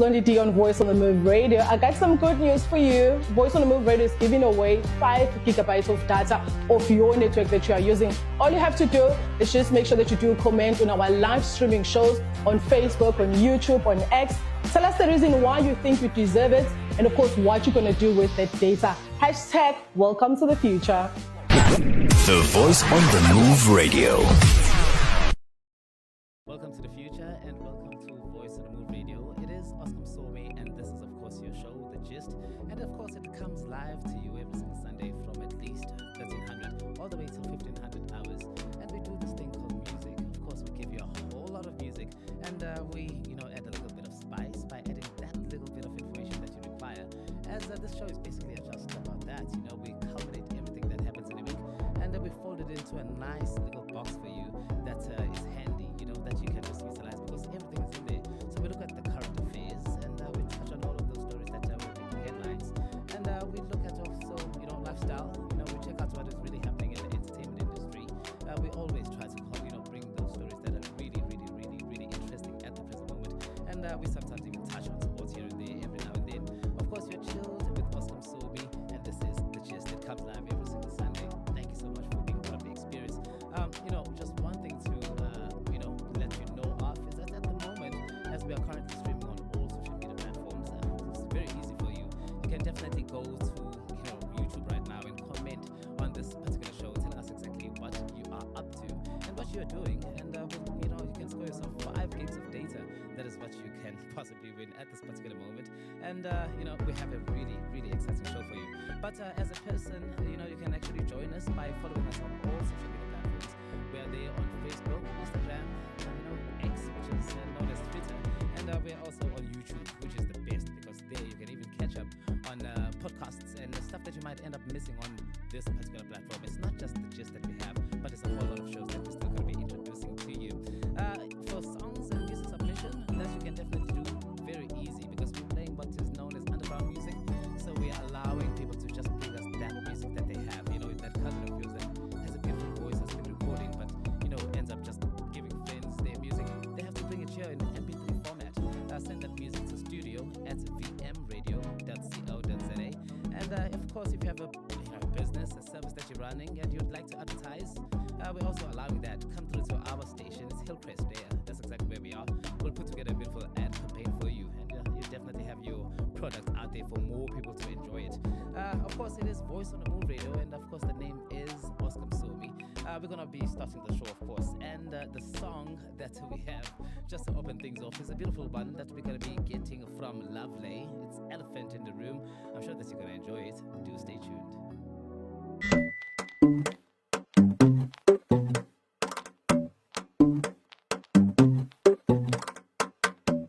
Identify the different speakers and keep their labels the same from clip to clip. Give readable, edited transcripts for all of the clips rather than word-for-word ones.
Speaker 1: Only D on Voice on the Move Radio. I got some good news for you. Voice on the Move Radio is giving away 5 gigabytes of data of your network that you are using. All you have to do is just make sure that you do comment on our live streaming shows on Facebook, on YouTube, on X. Tell us the reason why you think you deserve it, and of course what you're going to do with that data. Hashtag welcome to the future.
Speaker 2: The Voice on the Move Radio.
Speaker 3: Welcome to the future and welcome to Voice on the Move Radio. It is Msomi and this is of course your show, The Gist. And of course it comes live to you every single Sunday from at least 1300 all the way till 1500 hours. And we do this thing called music. Of course we give you a whole lot of music and we add a little bit of spice by adding that little bit of information that you require. As this show is basically just about that. We culminate everything that happens in a week and then we fold it into a nice little box for you that is handy, that you can just utilize because everything is in there. So we look at the current affairs and we touch on all of those stories that will make the headlines. And we look at also, lifestyle. We check out what is really happening in the entertainment industry. We always try to bring those stories that are really, really, really, really interesting at the present moment. And we sometimes even touch on sports here and there every now and then. Of course, you're chilled with Msomi, and this is The Gist. It comes live every single Sunday. Thank you so much for being part of the experience. Just one thing to let you know of is that at the moment, as we are currently streaming on all social media platforms, it's very easy for you. You can definitely go to YouTube right now and comment on this particular show, telling us exactly what you are up to and what you are doing, and you can score yourself 5 gigs of data. That is what you can possibly win at this particular moment. And we have a really, really exciting show for you. But as a person, you can actually join us by following us on all social media platforms. We are there on Facebook, Instagram, X, which is known as Twitter, and we're also on YouTube, which is the best because there you can even catch up on podcasts and stuff that you might end up missing on this particular platform. It's not just the gist that we have, but it's a whole lot of shows that we're still going to be introducing to you. For songs and music submission, that you can definitely do very easy because we're playing what is known as underground music. So we are allowing people to just bring us that music that they have, that cousin of yours that has a beautiful voice, has been recording, but ends up just giving friends their music. They have to bring it here in MP3 format. Send that music to studio at vmradio.co.za. And of course, if you have a business, a service that you're running, and you'd like to advertise, we're also allowing that. Come through to our station. It's Hillcrest there. That's exactly where we are. We'll put together a beautiful ad campaign for you, and you definitely have your product out there for more people to enjoy it. Of course, it is Voice on the Move Radio, and of course, the name is Msomi. We're going to be starting the show, of course, and the song that we have just to open things off is a beautiful one that we're going to be getting from Lovely. It's Elephant in the Room. I'm sure that you're going to enjoy it. Do stay tuned.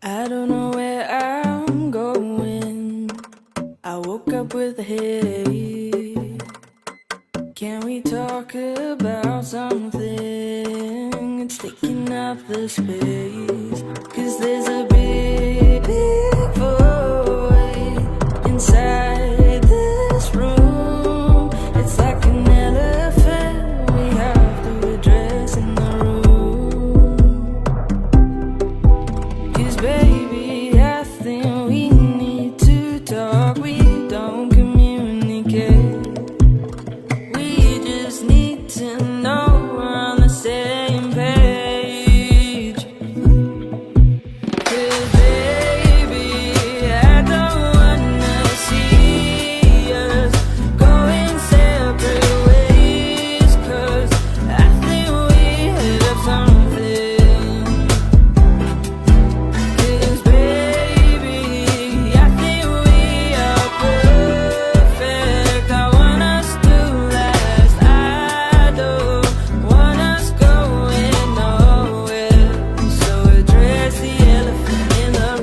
Speaker 4: I don't know where I'm going. I woke up with a headache. Can we talk about something? It's taking up the space. 'Cause there's a big, big void inside this room. It's like an elephant we have to address in the room. 'Cause baby, I think we need to talk. We don't communicate. We just need to know we're on the same page. 'Cause baby, I don't wanna see us going separate ways. 'Cause I think we hit up something. 'Cause baby, I think we are perfect. I want us to last. I don't want us going nowhere. So address the elephant in the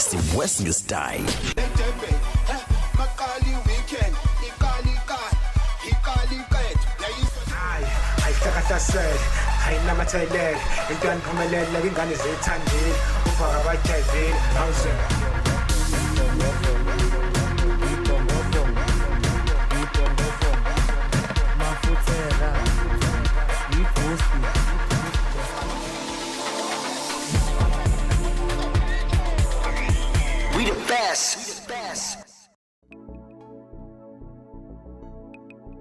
Speaker 2: nesi-west ngesitayile.
Speaker 5: Ayihtakahlasele ayinamathelele into yaniphumelele ingane zithandile ufaka abajayivile awuzela
Speaker 2: We the best.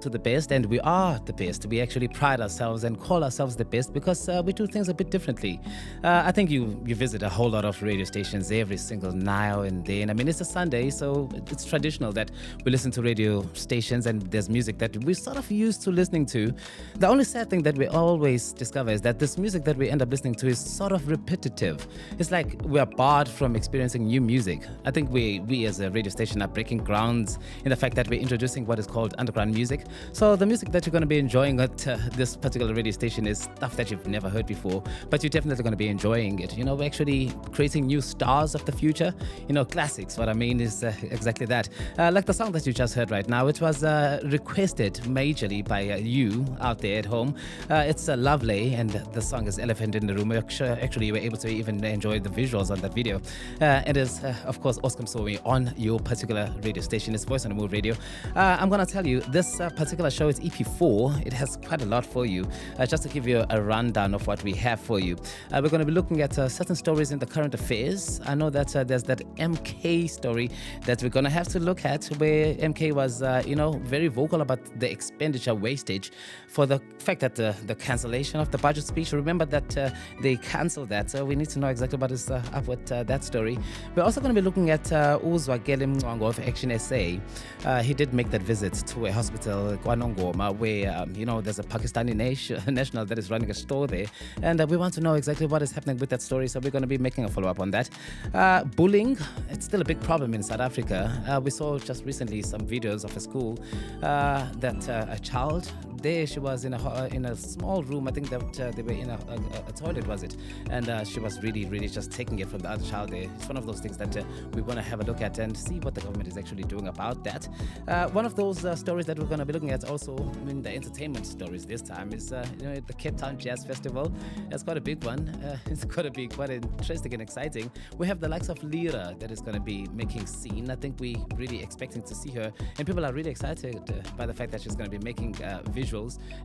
Speaker 3: To the best, and we are the best. We actually pride ourselves and call ourselves the best because we do things a bit differently. I think you visit a whole lot of radio stations every single now and then. I mean, it's a Sunday, so it's traditional that we listen to radio stations and there's music that we're sort of used to listening to. The only sad thing that we always discover is that this music that we end up listening to is sort of repetitive. It's like we are barred from experiencing new music. I think we as a radio station are breaking grounds in the fact that we're introducing what is called underground music. So the music that you're going to be enjoying at this particular radio station is stuff that you've never heard before, but you're definitely going to be enjoying it. You know, we're actually creating new stars of the future. You know, classics. What I mean is exactly that. Like the song that you just heard right now, it was requested majorly by you out there at home. It's lovely, and the song is Elephant in the Room. Actually, you were able to even enjoy the visuals on that video. It is, of course, Msomi on your particular radio station. It's Voice on the Move Radio. I'm going to tell you, this particular show is EP4. It has quite a lot for you. Just to give you a rundown of what we have for you, we're going to be looking at certain stories in the current affairs. I know that there's that MK story that we're going to have to look at, where MK was, very vocal about the expenditure wastage for the fact that the cancellation of the budget speech. Remember that they cancelled that, so we need to know exactly what is up with that story. We're also going to be looking at Uzwakele Mngwango of Action SA. He did make that visit to a hospital Kwanongoma, where there's a Pakistani national that is running a store there, and we want to know exactly what is happening with that story, so we're going to be making a follow-up on that. Bullying, it's still a big problem in South Africa. We saw just recently some videos of a school that a child there, she was in a small room. I think that they were in a toilet, was it? And she was really just taking it from the other child there. It's one of those things that we want to have a look at and see what the government is actually doing about that. One of those stories that we're going to be looking at also in the entertainment stories this time is the Cape Town Jazz Festival. That's quite a big one. It's going to be quite interesting and exciting. We have the likes of Lyra that is going to be making scene. I think we're really expecting to see her, and people are really excited by the fact that she's going to be making visuals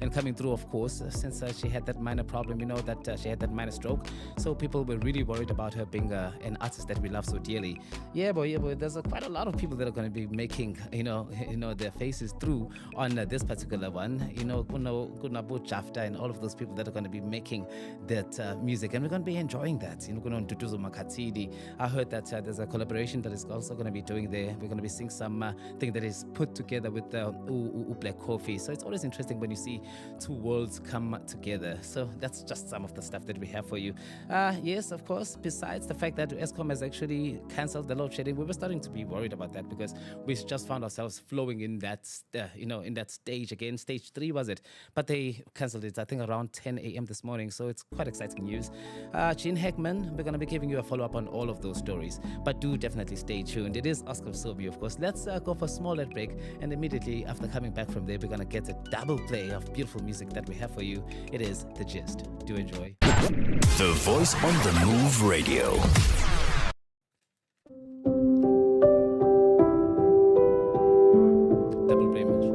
Speaker 3: and coming through, of course, since she had that minor problem, that she had that minor stroke. So people were really worried about her being an artist that we love so dearly. Yeah, boy. There's quite a lot of people that are going to be making, their faces through on this particular one. Kunabu Jafta and all of those people that are going to be making that music, and we're going to be enjoying that. I heard that there's a collaboration that is also going to be doing there. We're going to be seeing some thing that is put together with Black Coffee. So it's always interesting when you see two worlds come together. So that's just some of the stuff that we have for you. Yes, of course, besides the fact that Eskom has actually cancelled the load shedding, we were starting to be worried about that because we just found ourselves flowing in that, in that stage again. Stage 3 was it? But they cancelled it, I think, around 10 a.m. this morning. So it's quite exciting news. Gene Heckman, we're going to be giving you a follow-up on all of those stories. But do definitely stay tuned. It is Oscar Msomi, of course. Let's go for a small ad break. And immediately after coming back from there, we're going to get a double play of beautiful music that we have for you. It is The Gist. Do enjoy.
Speaker 2: The Voice on the Move Radio.
Speaker 3: Double play match.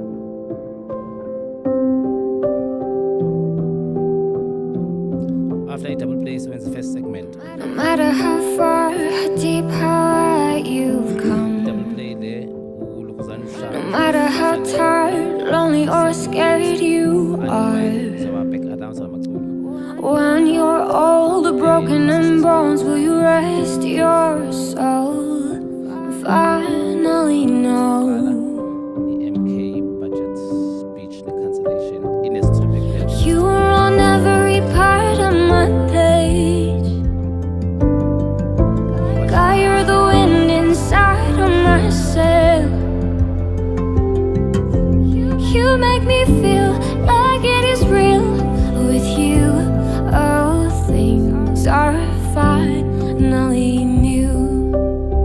Speaker 3: After a double play, so wins the first segment.
Speaker 4: No matter how far, how deep, how wide you've come.
Speaker 3: Double play there.
Speaker 4: No matter how tired, lonely or scared you are. When you're old, broken and bones, will you rest your soul? Finally know.
Speaker 3: The MK budget speech, the cancellation in its topic.
Speaker 4: You were on every part of my page. God, you're the wind inside of my sail. You make me feel like it is real with you. Oh, things are finally new.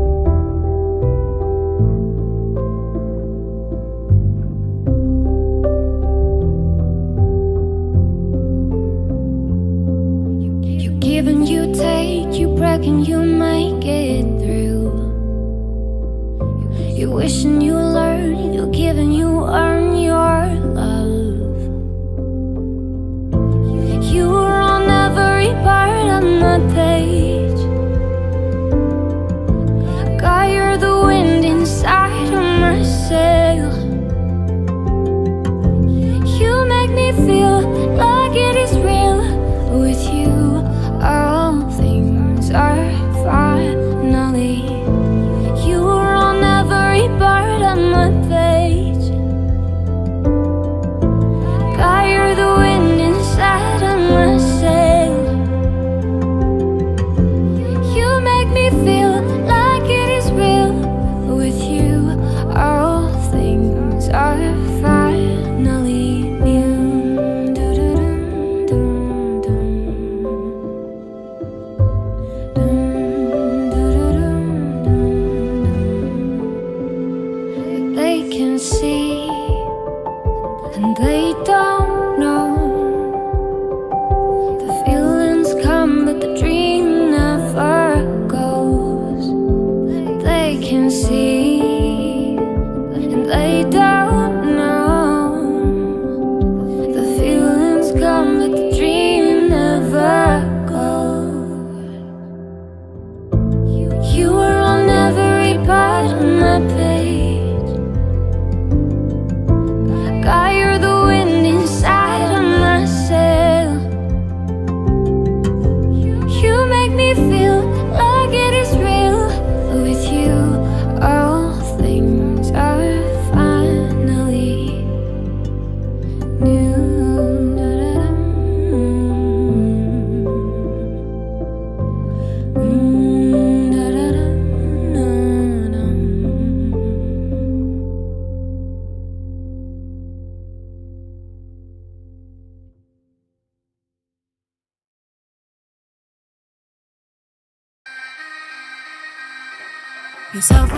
Speaker 4: yourself.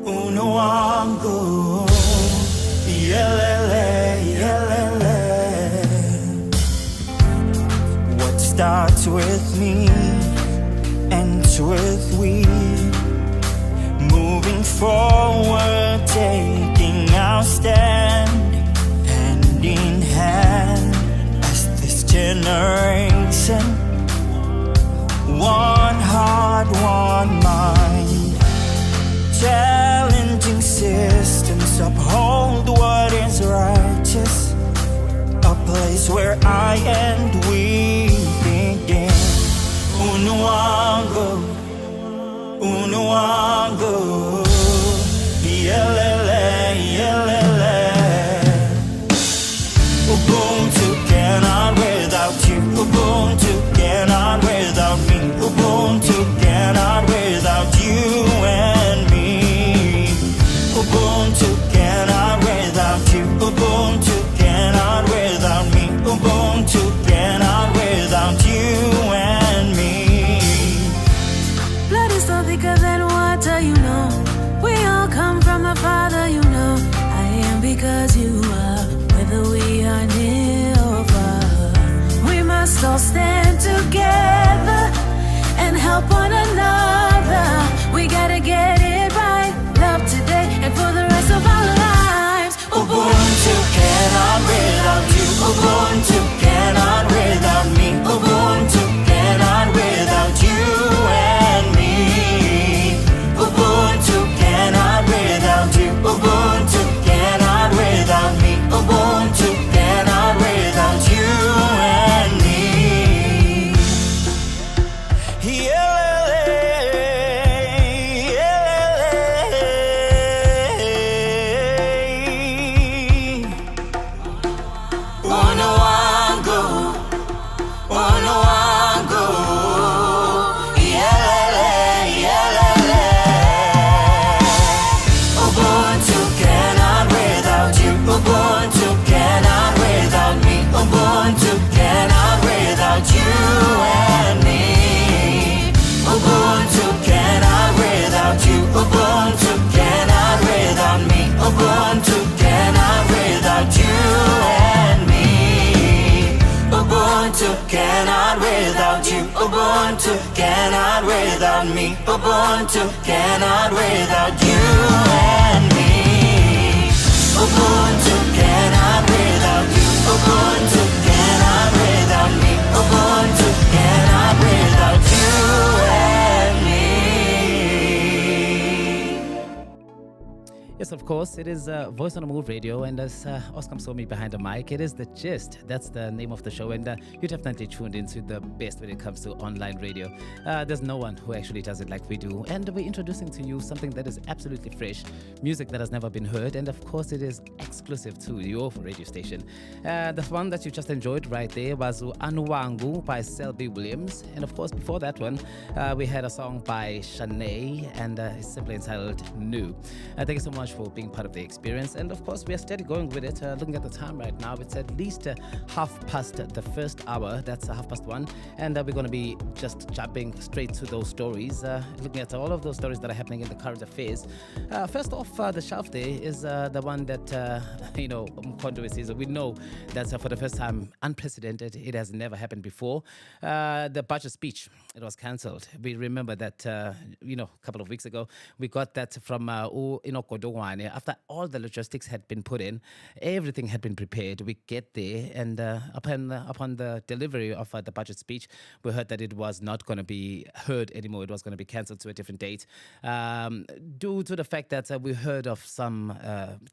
Speaker 6: Uno wangu, yelele, yelele. What starts with me ends with we. Moving forward, taking our stand, hand in hand, as this generation. One heart, one mind. Challenging systems, uphold what is righteous. A place where I and we begin. Uno wangu, yelele, yelele. Ubuntu cannot without you. Ubuntu cannot without me. Ubuntu cannot without you and me. Ubuntu cannot without you. Ubuntu cannot without me. Ubuntu cannot without you and me.
Speaker 4: Blood is so thicker than water, you know. We all come from the Father, you know. I am because you are, whether we are near or far. We must all stand together and help one another. We gotta get it right, love today and for the rest of our lives.
Speaker 6: Ubuntu cannot without you. Ubuntu cannot without me. Ubuntu cannot without you and me. Ubuntu cannot without you. Ubuntu cannot without me. Ubuntu cannot without you and me. Uno wangu, yelele, yelele. Ubuntu cannot without you. Ubuntu cannot without me. Ubuntu cannot without you and me. Ubuntu cannot without you. Ubuntu cannot without me. Ubuntu cannot without you and me. Ubuntu cannot without you. Ubuntu cannot without me. Ubuntu cannot without you and me. Ubuntu cannot without you. Ubuntu cannot without me. Ubuntu cannot without you and me.
Speaker 3: Yes, of course, it is Voice on the Move Radio, and as Oscar Msomi behind the mic, it is The Gist. That's the name of the show, and you definitely tuned into the best when it comes to online radio. There's no one who actually does it like we do, and we're introducing to you something that is absolutely fresh, music that has never been heard, and of course, it is exclusive to your radio station. The one that you just enjoyed right there was Anuwangu by Selby Williams, and of course, before that one, we had a song by Shanae, and it's simply entitled New. Thank you so much for being part of the experience, and of course we are steady going with it. Looking at the time right now, it's at least 1:30 the first hour. That's 1:30, and we're going to be just jumping straight to those stories, looking at all of those stories that are happening in the current affairs. First off the shelf there is the one that Mkondo says. We know that for the first time, unprecedented, it has never happened before. The budget speech, it was cancelled. We remember that a couple of weeks ago we got that from Kodongwane. After all the logistics had been put in, everything had been prepared. We get there, and upon the delivery of the budget speech, we heard that it was not going to be heard anymore. It was going to be cancelled to a different date, due to the fact that we heard of some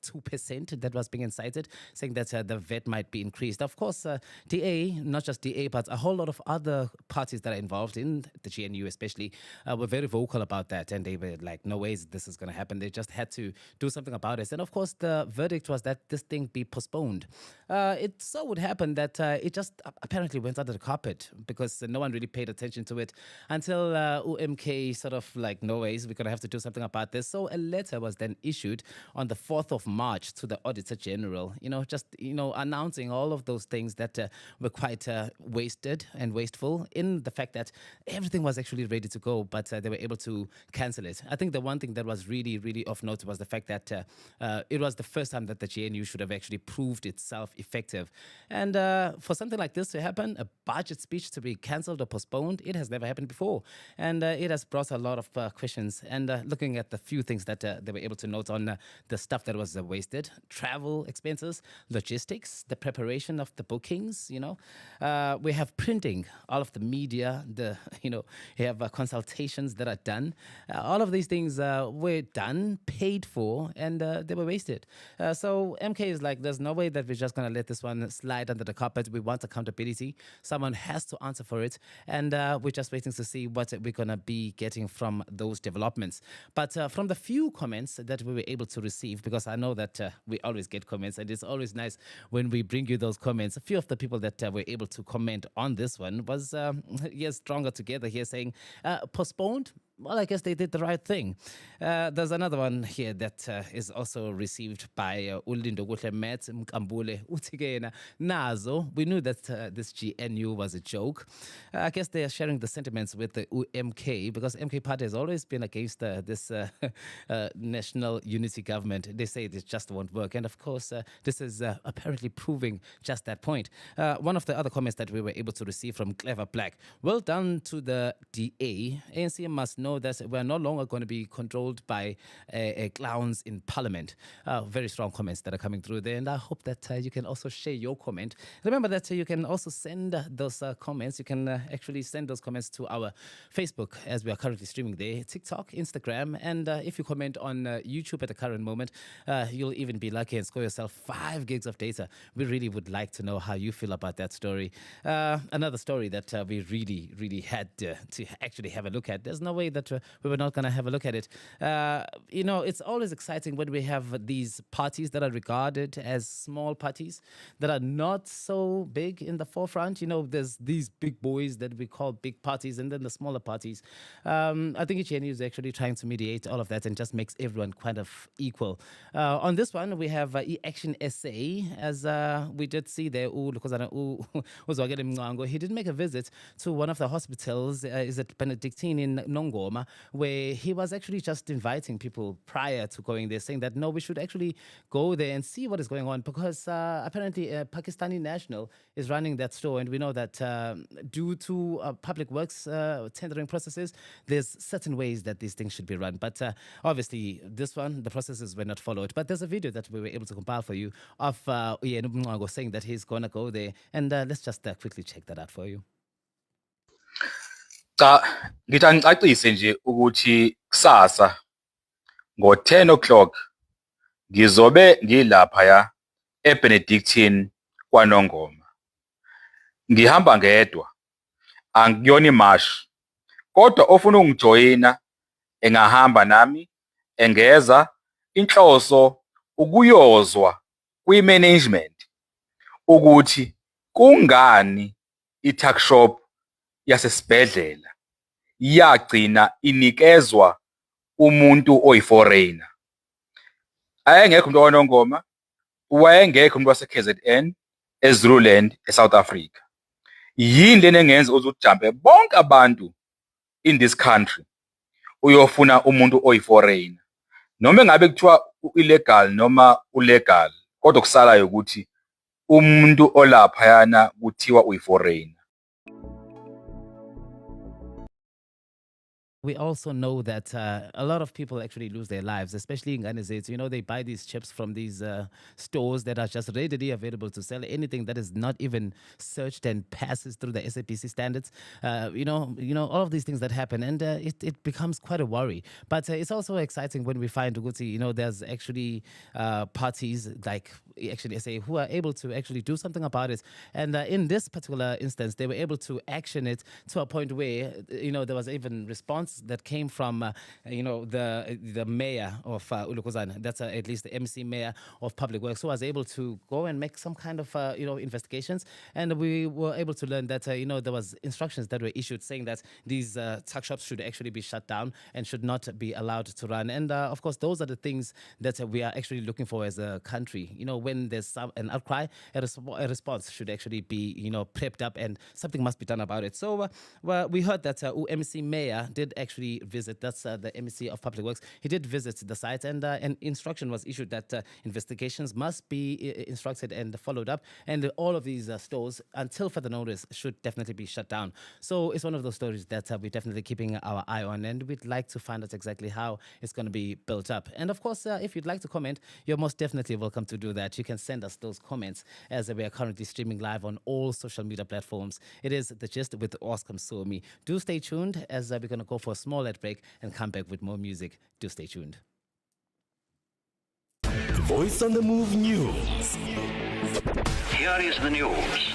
Speaker 3: 2% that was being incited, saying that the VAT might be increased. Of course, DA, not just DA, but a whole lot of other parties that are involved in the GNU especially, were very vocal about that, and they were like, no ways this is going to happen. They just had to do something about it. And of course, the verdict was that this thing be postponed. It so would happen that it just apparently went under the carpet because no one really paid attention to it until UMK sort of like, no ways, we're going to have to do something about this. So a letter was then issued on the 4th of March to the Auditor General, just, announcing all of those things that were quite wasted and wasteful in the fact that everything was actually ready to go, but they were able to cancel it. I think the one thing that was really, really of note was the fact that it was the first time that the GNU should have actually proved itself effective. And for something like this to happen, a budget speech to be cancelled or postponed, it has never happened before. And it has brought a lot of questions. And looking at the few things that they were able to note on the stuff that was wasted, travel expenses, logistics, the preparation of the bookings, we have printing, all of the media, you have consultations that are done. All of these things were done, paid for, and they were wasted. So MK is like, there's no way that we're just going to let this one slide under the carpet. We want accountability. Someone has to answer for it. And we're just waiting to see what we're going to be getting from those developments. But from the few comments that we were able to receive, because I know that we always get comments, and it's always nice when we bring you those comments. A few of the people that were able to comment on this one was, stronger together here saying, postponed. Well, I guess they did the right thing. There's another one here that is also received by Ulindo Guhle Met Mkambule Utigena Nazo. We knew that this GNU was a joke. I guess they are sharing the sentiments with the UMK because MK Party has always been against this national unity government. They say this just won't work. And of course, this is apparently proving just that point. One of the other comments that we were able to receive from Clever Black. Well done to the DA. ANC must know that we're no longer going to be controlled by clowns in Parliament. Very strong comments that are coming through there, and I hope that you can also share your comment. Remember that you can also send those comments. You can actually send those comments to our Facebook, as we are currently streaming there, TikTok, Instagram, and if you comment on YouTube at the current moment, you'll even be lucky and score yourself 5 gigs of data. We really would like to know how you feel about that story. Another story that we really, really had to actually have a look at. There's no way that we were not going to have a look at it. It's always exciting when we have these parties that are regarded as small parties that are not so big in the forefront. There's these big boys that we call big parties, and then the smaller parties. I think GNU is actually trying to mediate all of that and just makes everyone kind of equal. On this one, we have E-Action SA, as we did see there. He did make a visit to one of the hospitals, is it Benedictine in Nongoma, where he was actually just inviting people prior to going there, saying that, no, we should actually go there and see what is going on, because apparently a Pakistani national is running that store, and we know that due to public works tendering processes, there's certain ways that these things should be run. But obviously, this one, the processes were not followed. But there's a video that we were able to compile for you of saying that he's going to go there, and let's just quickly check that out for you.
Speaker 7: Cha ngithi angicacise nje ukuthi kusasa ngo-10 o'clock ngizobe ngilapha eBenedictine kwaNongoma. Ngihamba ngedwa, angiyona imashi, kodwa ofuna ungijoyina engahamba nami engeza. Inhloso ukuyozwa kwi-management ukuthi kungani i-tuckshop yasesibhedlela yagcina inikezwa umuntu oyiforeigner. Ayengekho umuntu waNongoma, wayengekho umuntu wase-KZN, eZululand, eSouth Africa. Yini lena engenza ukuthi ujampe bonke abantu in this country uyofuna umuntu oyiforeigner. Noma ngabe kuthiwa illegal noma ulegal, kodwa kusalayo ukuthi umuntu olapha yana kuthiwa uyiforeigner.
Speaker 3: We also know that a lot of people actually lose their lives, especially in Ghana. They buy these chips from these stores that are just readily available to sell anything that is not even searched and passes through the SAPC standards. All of these things that happen, and it becomes quite a worry. But it's also exciting when we find, there's actually parties like actually SA who are able to actually do something about it. And in this particular instance, they were able to action it to a point where, there was even response response that came from, the mayor of Ulukozana. That's at least the MC mayor of Public Works, who was able to go and make some kind of, investigations. And we were able to learn that, there was instructions that were issued saying that these tuck shops should actually be shut down and should not be allowed to run. And of course, those are the things that we are actually looking for as a country. When there's an outcry, a response should actually be, prepped up, and something must be done about it. So we heard that MC Mayor did actually visit. That's the MC of Public Works. He did visit the site, and an instruction was issued that investigations must be instructed and followed up. And all of these stores, until further notice, should definitely be shut down. So it's one of those stories that we're definitely keeping our eye on, and we'd like to find out exactly how it's going to be built up. And of course, if you'd like to comment, you're most definitely welcome to do that. You can send us those comments, as we are currently streaming live on all social media platforms. It is The Gist with Oscar Msomi. Do stay tuned, as we're going to go for a small ad break and come back with more music. Do stay tuned.
Speaker 2: Voice on the Move News.
Speaker 8: Here is the news.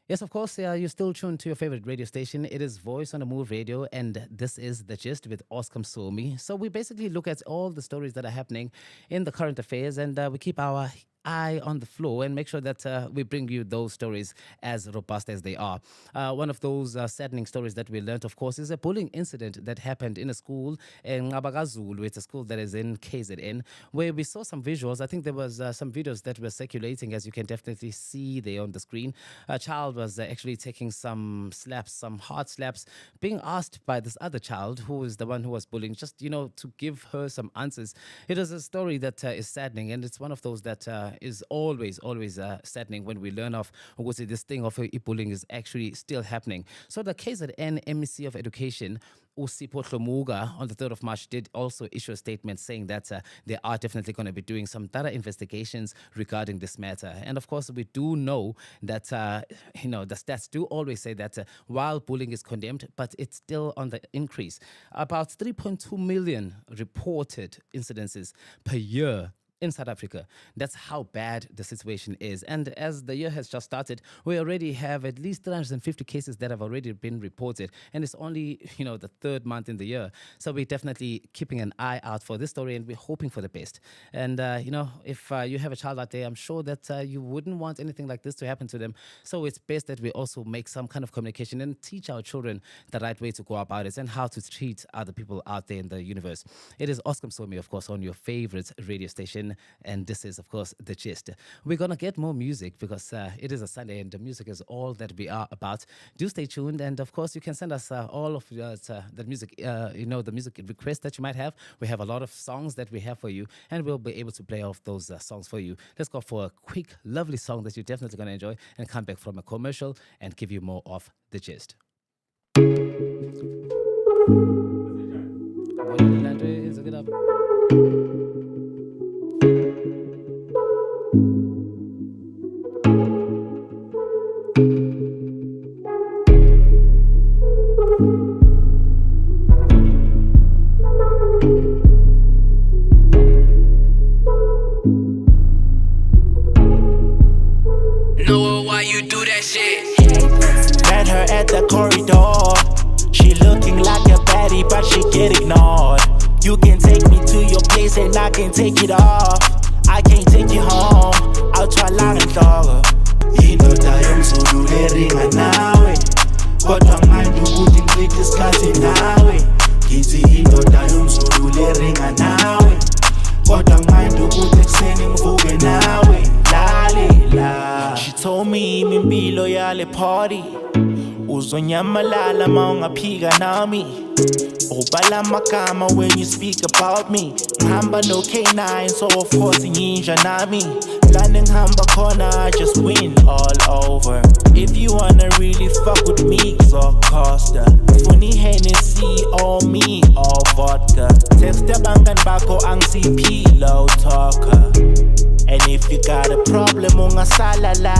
Speaker 3: Yes, of course, you're still tuned to your favorite radio station. It is Voice on the Move Radio, and this is The Gist with Oscar Msomi. So we basically look at all the stories that are happening in the current affairs, and we keep our eye on the floor and make sure that we bring you those stories as robust as they are. One of those saddening stories that we learned, of course, is a bullying incident that happened in a school in Ngabagazulu. It's a school that is in KZN, where we saw some visuals. I think there was some videos that were circulating, as you can definitely see there on the screen. A child was actually taking some slaps, some hard slaps, being asked by this other child, who is the one who was bullying, just, to give her some answers. It is a story that is saddening, and it's one of those that is always saddening when we learn of this thing of bullying is actually still happening. So the KZN MEC of Education, Usipho Hlomuga, on the 3rd of March did also issue a statement saying that they are definitely going to be doing some thorough investigations regarding this matter. And of course, we do know that, the stats do always say that while bullying is condemned, but it's still on the increase. About 3.2 million reported incidences per year in South Africa. That's how bad the situation is. And as the year has just started, we already have at least 350 cases that have already been reported. And it's only, the third month in the year. So we're definitely keeping an eye out for this story, and we're hoping for the best. And, if you have a child out there, I'm sure that you wouldn't want anything like this to happen to them. So it's best that we also make some kind of communication and teach our children the right way to go about it and how to treat other people out there in the universe. It is Oscar Msomi, of course, on your favorite radio station. And this is, of course, The Gist. We're going to get more music because it is a Sunday and the music is all that we are about. Do stay tuned. And, of course, you can send us all of the music, the music requests that you might have. We have a lot of songs that we have for you, and we'll be able to play off those songs for you. Let's go for a quick, lovely song that you're definitely going to enjoy and come back from a commercial and give you more of The Gist.
Speaker 6: Know why you do that shit. Met her at the corridor. She looking like a baddie, but she get ignored. You can take me to your place and I can take it off. I can't take you home. I'll try long and dog. Indoda yomzulu eringa nawe. Kodwa manje ukuthi ngichithe isikhathi nawe. Ngithi indoda yomzulu eringa nawe. Kodwa manje ukuthi ekseni ngivuke nawe. She told me imimpilo yale party uzonyamalala ma ungaphika nami. Ubala magama when you speak about me. Ngihamba no K9, so of course nginja nami. Landing hamba corner, I just win all over. If you wanna really fuck with me, so Costa. Funny Hennessy or me or vodka. Text the bangan bako ang CP low talker. And if you got a problem, ungasalala,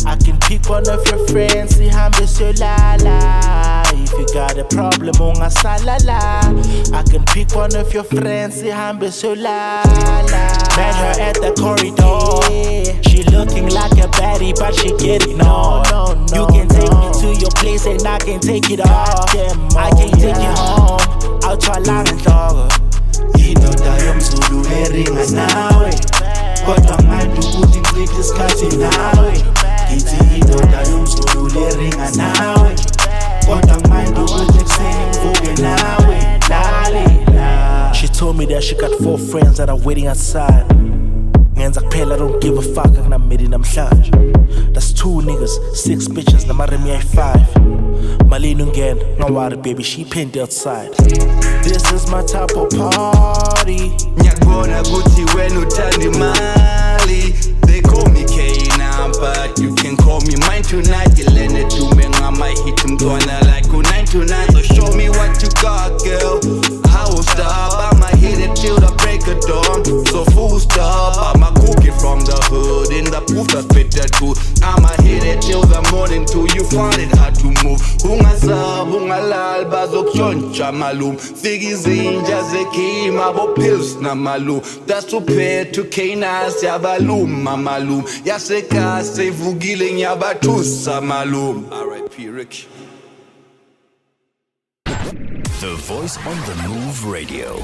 Speaker 6: I can pick one of your friends, sihambe solala. If you got a problem, ungasalala, I can pick one of your friends, sihambe solala. Met her at the corridor. She looking like a baddie, but she get ignored. You can take me to your place and I can take it off. I can take you home, I'll try long and dog. Indoda yomzulu eringa nawe, kodwa manje ukuthi ngichithe isikhathi nawe. Ngithi indoda yomzulu eringa nawe, kodwa manje ukuthi ekuseni ngivuke nawe. Lale. She told me that she got 4 friends that are waiting outside. Ngenza kuphela, I don't give a fuck, akunamiri namhlanje. That's 2 niggas, 6 bitches, namaremi ayi 5. Malini ungena, no worry baby, she pinned outside. This is my type of party.
Speaker 9: Nyakubona kuthi wena uthanda imali. They call me K now, but you can call me mine tonight. Ilene dume ngama hit mtwana like a 9 to 9. So show me what you got, girl. I will stop, I'ma hit it till the break of dawn. So full stop, I'ma cook it from the hood in the booth that fit the truth. I'ma hit it till the morning till you find it hard to move. Ungasab, ungalal, bazokushontsha malum. Fika izinja zekima, bo pills na malum. That's to pay to K9, siyabalum malum. Yaseka sevugile nyabathusa malum. R.I.P. Rick.
Speaker 2: The Voice on the Move Radio.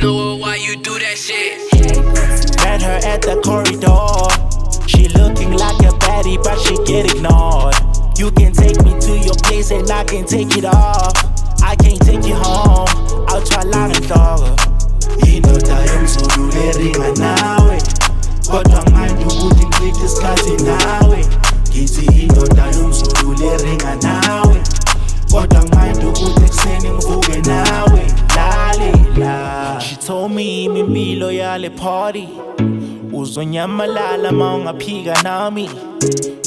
Speaker 6: Know why you do that shit? Met her at the corridor. She looking like a baddie, but she get ignored. You can take me to your place and I can take it off. I can't take you home, I'll try long and dog. Indoda yomzulu eringa nawe, kodwa manje ukuthi ngichithe isikhathi nawe. Ngithi indoda yomzulu eringa nawe, kodwa manje ukuthi ekuseni ngivuke nawe. Lale. She told me imilo yale party uzonyamalala ma ungaphika nami.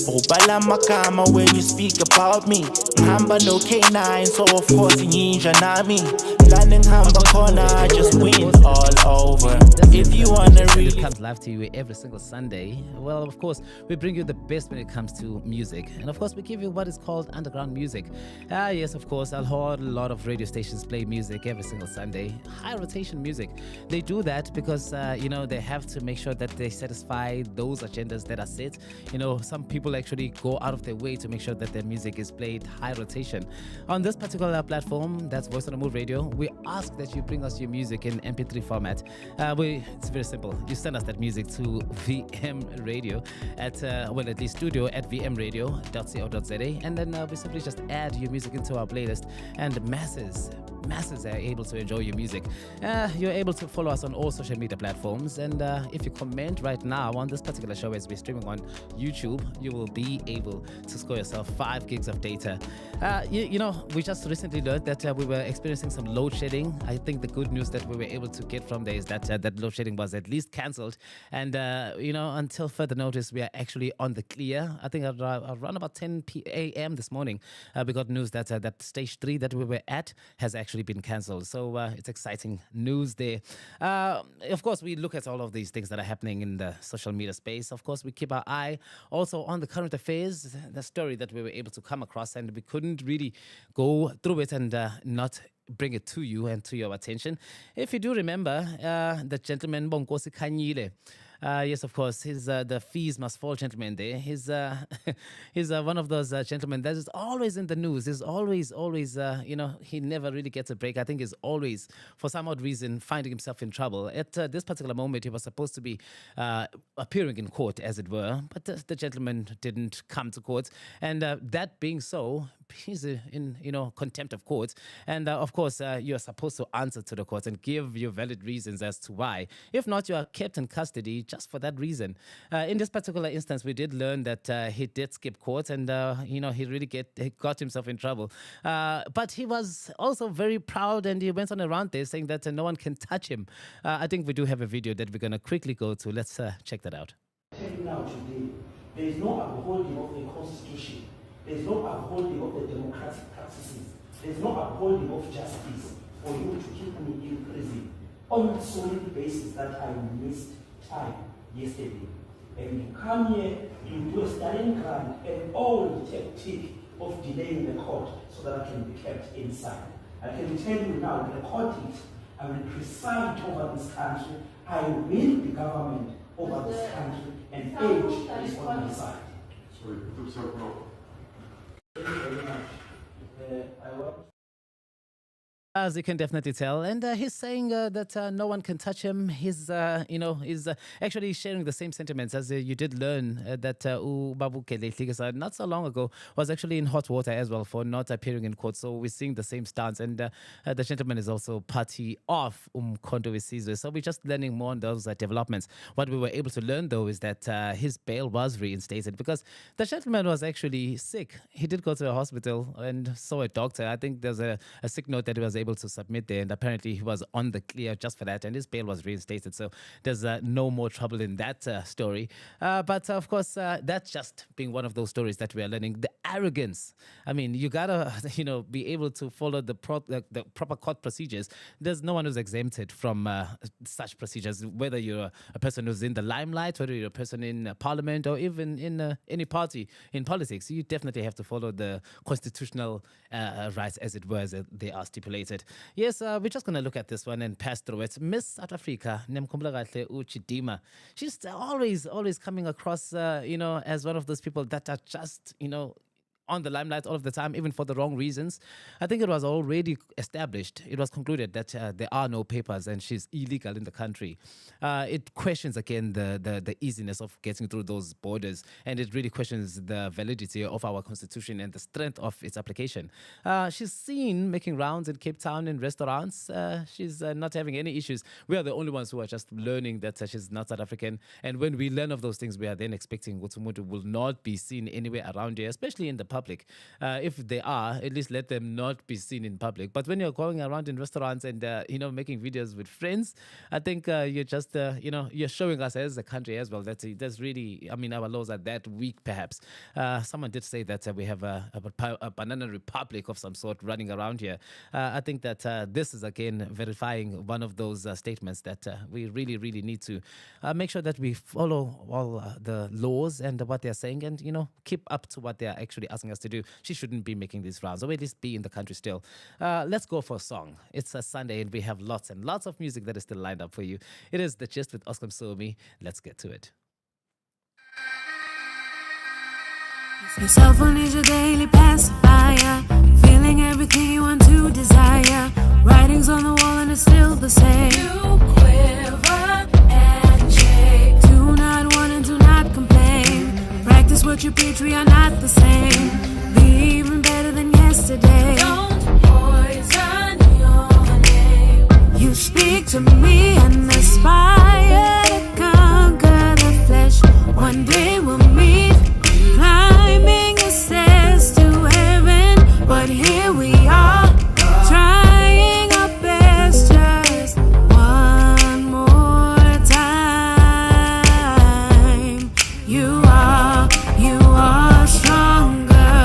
Speaker 6: Ubala magama when you speak about me. Ngihamba no K9, so of course ninja nami. Landing hamba corner, I just win all over. If you wanna really,
Speaker 3: it comes live to you every single Sunday. Well, of course, we bring you the best when it comes to music, and of course, we give you what is called underground music. Yes, of course, I'll heard a lot of radio stations play music every single Sunday, high rotation music. They do that because they have to make sure that they satisfy those agendas that are set. Some people actually go out of their way to make sure that their music is played high rotation. On this particular platform, that's Voice on the Move Radio, we ask that you bring us your music in MP3 format. It's very simple. You send us that music to VM Radio at least studio at vmradio.co.za, and then we simply just add your music into our playlist, and masses are able to enjoy your music. You're able to follow us on all social media platforms, and if you comment right now on this particular show as we're streaming on YouTube, you will be able to score yourself 5 gigs of data. We just recently learned that we were experiencing some load shedding. I think the good news that we were able to get from there is that that load shedding was at least cancelled, and until further notice, we are actually on the clear. I think around about 10 a.m. this morning, we got news that that stage 3 that we were at has actually been cancelled. So it's exciting news there. Of course, we look at all of these things that are happening in the social media space. Of course, we keep our eye also on the current affairs, the story that we were able to come across, and we couldn't really go through it and not bring it to you and to your attention. If you do remember, the gentleman Bonkosi Khanyile, Yes, of course, his the fees must fall gentleman there. He's one of those gentlemen that is always in the news. He's always, he never really gets a break. I think he's always, for some odd reason, finding himself in trouble. At this particular moment, he was supposed to be appearing in court, as it were, but the gentleman didn't come to court. And that being so, he's in contempt of court. And of course, you are supposed to answer to the court and give your valid reasons as to why. If not, you are kept in custody just for that reason. In this particular instance, we did learn that he did skip court, and he really got himself in trouble. But he was also very proud, and he went on around there saying that no one can touch him. I think we do have a video that we're going to quickly go to. Let's check that out.
Speaker 10: Now today, there is no upholding of the constitution. There is no upholding of the democratic practices. There is no upholding of justice for you to keep me in prison on solid basis that I missed time yesterday. And you come here, you do a Stalin grant, an old tactic of delaying the court so that I can be kept inside. I can tell you now, record it. I will preside over this country. I will be government over this country, and age is on my side. Sorry, thank you very much. I want.
Speaker 3: As you can definitely tell, and he's saying that no one can touch him. He's actually sharing the same sentiments as you did learn that Babu Kele not so long ago was actually in hot water as well for not appearing in court. So we're seeing the same stance, and the gentleman is also party of Umkhonto weSizwe. So we're just learning more on those developments. What we were able to learn though is that his bail was reinstated because the gentleman was actually sick. He did go to a hospital and saw a doctor. I think there's a sick note that he was able to submit there, and apparently he was on the clear just for that, and his bail was reinstated. So there's no more trouble in that story. But of course, that's just being one of those stories that we are learning. The arrogance. I mean, you gotta be able to follow the proper court procedures. There's no one who's exempted from such procedures, whether you're a person who's in the limelight, whether you're a person in parliament, or even in any party in politics. You definitely have to follow the constitutional rights, as it were, as they are stipulated. Yes, we're just going to look at this one and pass through it. Miss South Africa, Nemkhumbulakahle Uchidima. She's always coming across, as one of those people that are just, on the limelight all of the time, even for the wrong reasons. I think it was already established. It was concluded that there are no papers and she's illegal in the country. It questions again the easiness of getting through those borders, and it really questions the validity of our constitution and the strength of its application. She's seen making rounds in Cape Town in restaurants. She's not having any issues. We are the only ones who are just learning that she's not South African. And when we learn of those things, we are then expecting Gutsumutu will not be seen anywhere around here, especially in the public. If they are, at least let them not be seen in public. But when you're going around in restaurants and making videos with friends, I think you're just you're showing us as a country as well that there's really, our laws are that weak. Perhaps someone did say that we have a banana republic of some sort running around here. I think that this is again verifying one of those statements that we really need to make sure that we follow all the laws and what they're saying, and keep up to what they're actually asking us to do. She shouldn't be making these rounds, or at least be in the country still. Let's go for a song. It's a Sunday and we have lots and lots of music that is still lined up for you. It is The Gist with Oscar Msomi. Let's get to it.
Speaker 4: Your cell phone is your daily pacifier, feeling everything you want to desire. Writings on the wall and it's still the same. You quiver and shake. Do not want and do not complain. Practice what you preach, we are not the same. Be even better than yesterday. Don't poison your name. You speak to me and aspire to conquer the flesh. One day we'll meet, climbing the stairs to heaven. But here we are, trying our best just one more time. You are stronger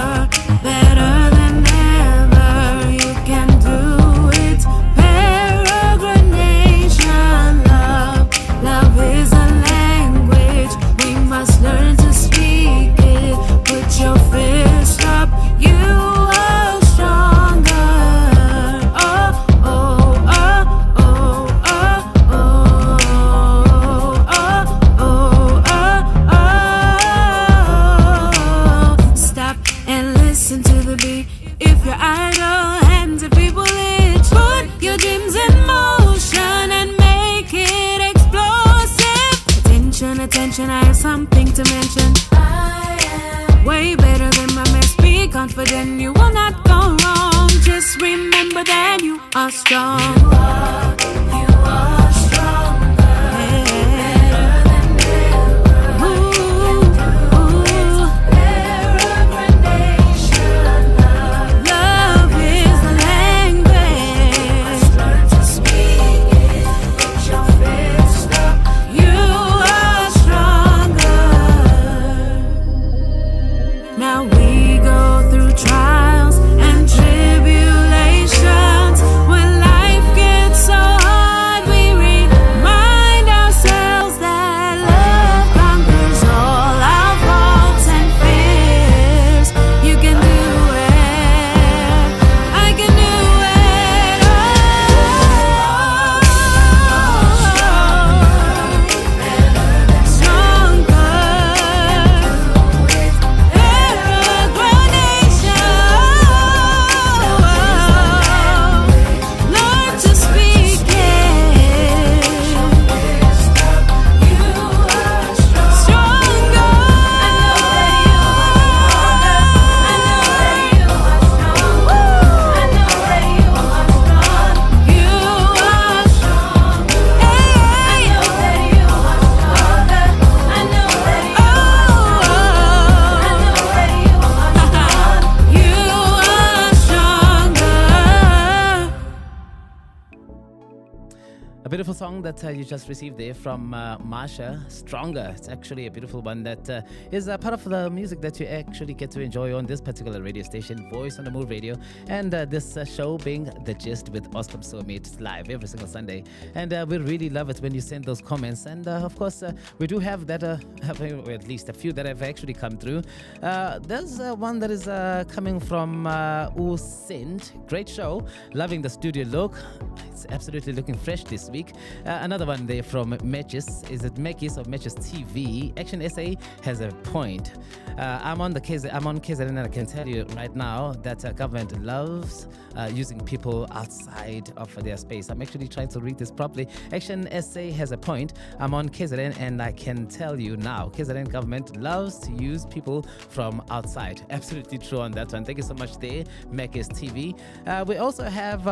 Speaker 3: song that you just received there from Marsha, Stronger. It's actually a beautiful one that is a part of the music that you actually get to enjoy on this particular radio station, Voice on the Move Radio. And this show being The Gist with Oscar Msomi. It's live every single Sunday. And we really love it when you send those comments. And of course, we do have that, at least a few that have actually come through. There's one that is coming from Sint. Great show. Loving the studio look. It's absolutely looking fresh this week. Another one there from Matches. Is it Mekis or Matches TV? Action SA has a point. I'm on KZN and I can tell you right now that government loves using people outside of their space. I'm actually trying to read this properly. Action SA has a point. I'm on KZN and I can tell you now, KZN government loves to use people from outside. Absolutely true on that one. Thank you so much there, Mekis TV. We also have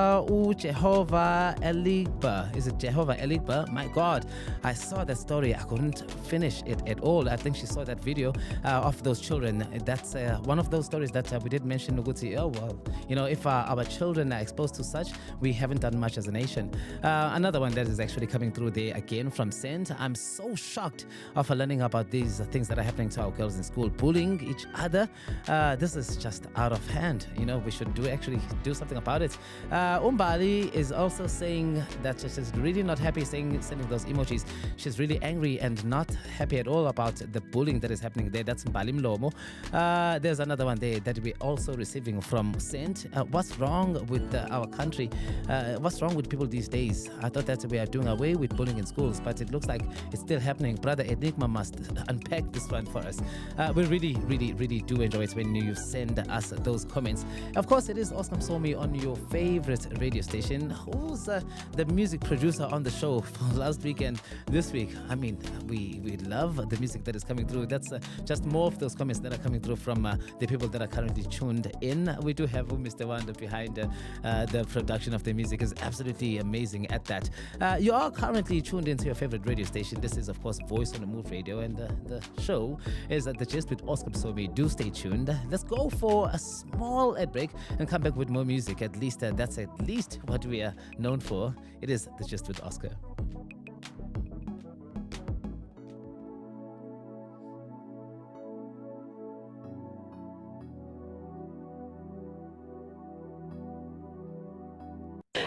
Speaker 3: Jehovah Eligba. Is it Jehovah Eligba? My God, I saw that story. I couldn't finish it at all. I think she saw that video of those children. That's one of those stories that we did mention. Oh, well, you know, if our children are exposed to such, we haven't done much as a nation. Another one that is actually coming through there again from Sent. I'm so shocked of learning about these things that are happening to our girls in school, bullying each other. This is just out of hand. You know, we should actually do something about it. Umbali is also saying that she's really not happy, sending those emojis. She's really angry and not happy at all about the bullying that is happening there. That's Mbali Mlomo. There's another one there that we're also receiving from Sent. What's wrong with our country? What's wrong with people these days? I thought that we are doing away with bullying in schools, but it looks like it's still happening. Brother Enigma must unpack this one for us. We really do enjoy it when you send us those comments. Of course, it is Oscar Msomi on your favorite radio station. Who's the music producer on the show for last week and this week? I mean, we love the music that is coming through. That's just more of those comments that are coming through from the people that are currently tuned in. We do have Mr. Wanda behind the production of the music. Is absolutely amazing at that. You are currently tuned into your favorite radio station. This is, of course, Voice on the Move Radio, and the show is The Gist with Oscar Msomi. Do stay tuned. Let's go for a small ad break and come back with more music. At least that's at least what we are known for. It is The Gist with Oscar.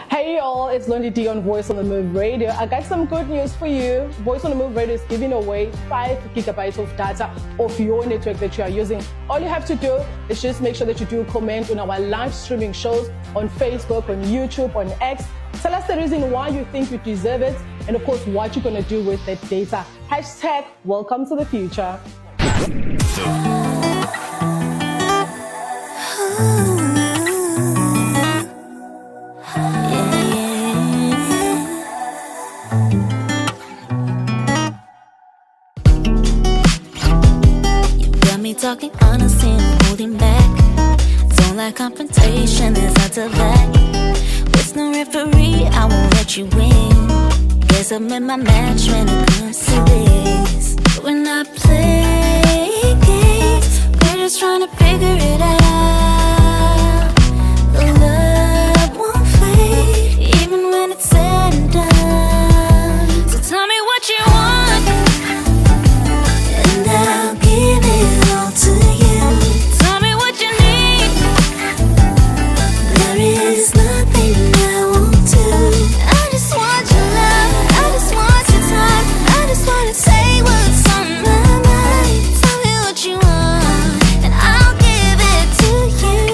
Speaker 1: Hey y'all, it's Londi D on Voice on the Move Radio. I got some good news for you. Voice on the Move Radio is giving away 5 gigabytes of data of your network that you are using. All you have to do is just make sure that you do comment on our live streaming shows on Facebook, on YouTube, on X. Tell us the reason why you think you deserve it, and of course what you're going to do with that data. Hashtag welcome to the future.
Speaker 11: Talking honestly and holding back. Don't like confrontation, it's hard to back. With no referee, I won't let you win. Guess I'm in my match when it comes to this. But when I play games, we're just trying to figure it out. The love won't fade, even when it's said and done. So tell me what you want, and I'll give it all to you. Tell me what you need. There is nothing I won't do. I just want your love, I just want your time. I just wanna say what's on my mind. Tell me what you want, and I'll give it to you.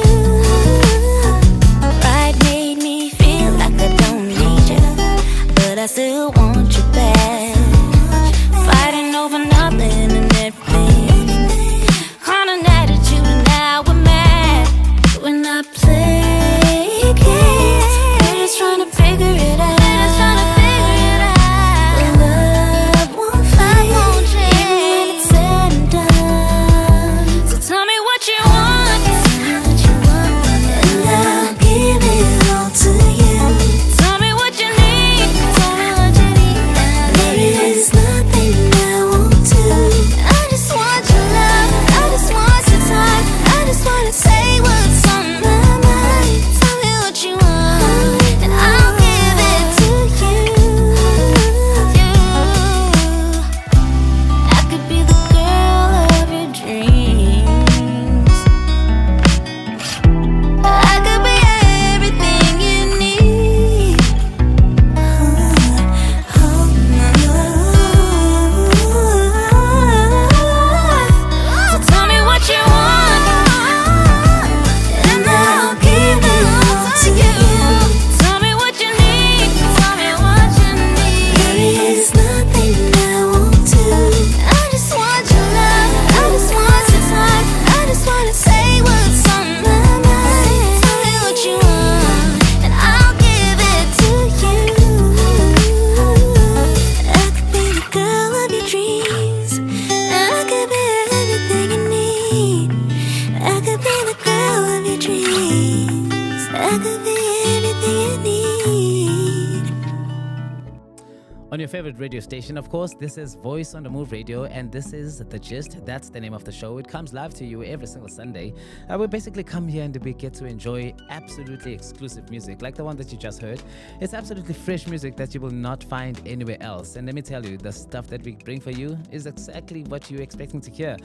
Speaker 3: your favorite radio station, of course. This is Voice on the Move Radio, and this is The Gist. That's the name of the show. It comes live to you every single Sunday. We basically come here and we get to enjoy absolutely exclusive music, like the one that you just heard. It's absolutely fresh music that you will not find anywhere else. And let me tell you, the stuff that we bring for you is exactly what you're expecting to hear.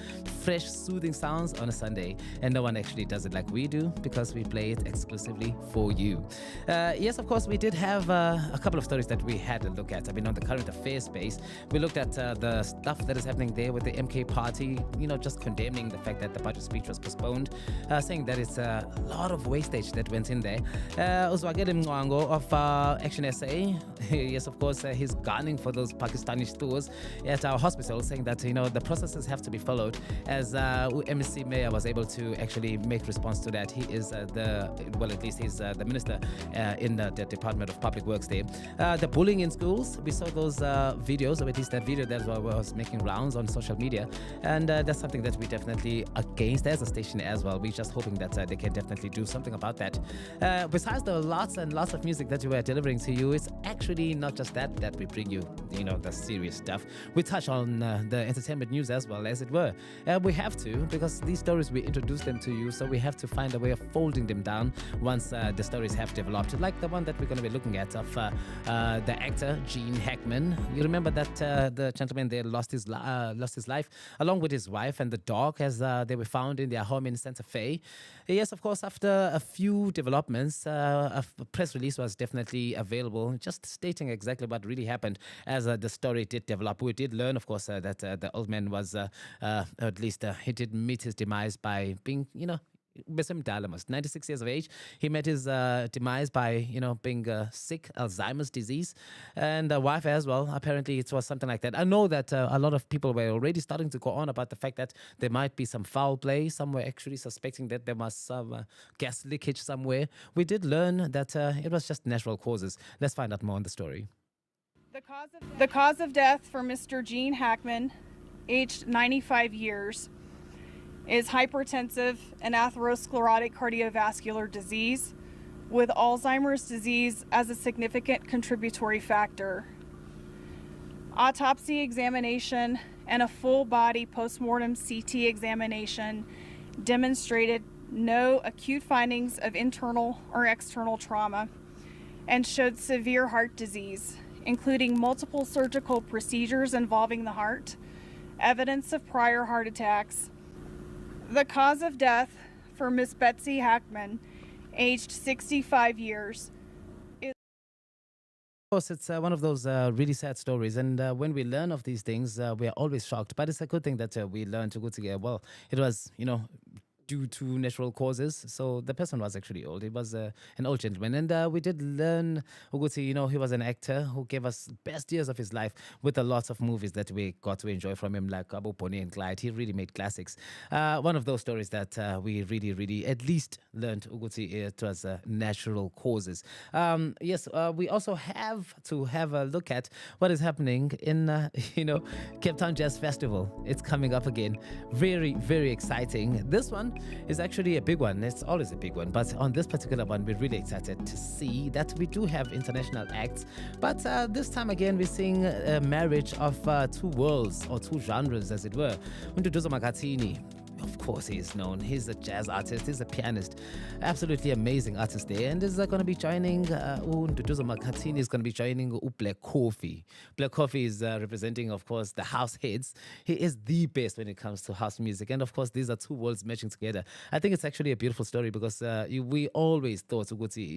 Speaker 3: Fresh, soothing sounds on a Sunday. And no one actually does it like we do, because we play it exclusively for you. Yes, of course, we did have a couple of stories that we had a look at. I mean, on the current affairs space, we looked at the stuff that is happening there with the MK party, just condemning the fact that the budget speech was postponed, saying that it's a lot of wastage that went in there. Uzwakele Mngwango of Action SA, yes, of course, he's gunning for those Pakistani stores at our hospital, saying that, the processes have to be followed. As MEC Mayor was able to actually make response to that. He is at least he's the minister in the Department of Public Works there. The bullying in schools, we saw those videos, or at least that video that was making rounds on social media, and that's something that we definitely against as a station as well. We're just hoping that they can definitely do something about that. Besides the lots and lots of music that we were delivering to you, it's actually not just that we bring you, the serious stuff. We touch on the entertainment news as well, as it were. We have to, because these stories, we introduce them to you, so we have to find a way of folding them down once the stories have developed, like the one that we're going to be looking at of the actor Gene Hackman. You remember that the gentleman there lost his life along with his wife and the dog, as they were found in their home in Santa Fe. Yes, of course, after a few developments, a press release was definitely available, just stating exactly what really happened as the story did develop. We did learn, of course, that the old man was, at least he did meet his demise by being, Besim Dalamus, 96 years of age. He met his demise by, being sick, Alzheimer's disease, and a wife as well. Apparently, it was something like that. I know that a lot of people were already starting to go on about the fact that there might be some foul play. Some were actually suspecting that there was some gas leakage somewhere. We did learn that it was just natural causes. Let's find out more on the story.
Speaker 12: The cause of death for Mr. Gene Hackman, aged 95 years, is hypertensive and atherosclerotic cardiovascular disease, with Alzheimer's disease as a significant contributory factor. Autopsy examination and a full body postmortem CT examination demonstrated no acute findings of internal or external trauma and showed severe heart disease, including multiple surgical procedures involving the heart, evidence of prior heart attacks. The cause of death for Miss Betsy Hackman, aged 65 years, is...
Speaker 3: Of course, it's one of those really sad stories, and when we learn of these things, we are always shocked. But it's a good thing that we learn to go together. Well, it was, due to natural causes. So the person was actually old. He was an old gentleman. And we did learn, Uguti, he was an actor who gave us best years of his life with a lot of movies that we got to enjoy from him, like Abu Pony and Clyde. He really made classics. One of those stories that we really, really at least learned, Uguti, it was natural causes. Yes, we also have to have a look at what is happening in, Cape Town Jazz Festival. It's coming up again. Very, very exciting. This one is actually a big one. It's always a big one, but on this particular one, we're really excited to see that we do have international acts. But this time again, we're seeing a marriage of two worlds, or two genres, as it were. Unduduzo Makhathini, of course, he is known. He's a jazz artist. He's a pianist. Absolutely amazing artist there. And is going to be joining, Nduduzo Makhathini is going to be joining Black Coffee. Black Coffee is representing, of course, the house heads. He is the best when it comes to house music. And of course, these are two worlds matching together. I think it's actually a beautiful story because we always thought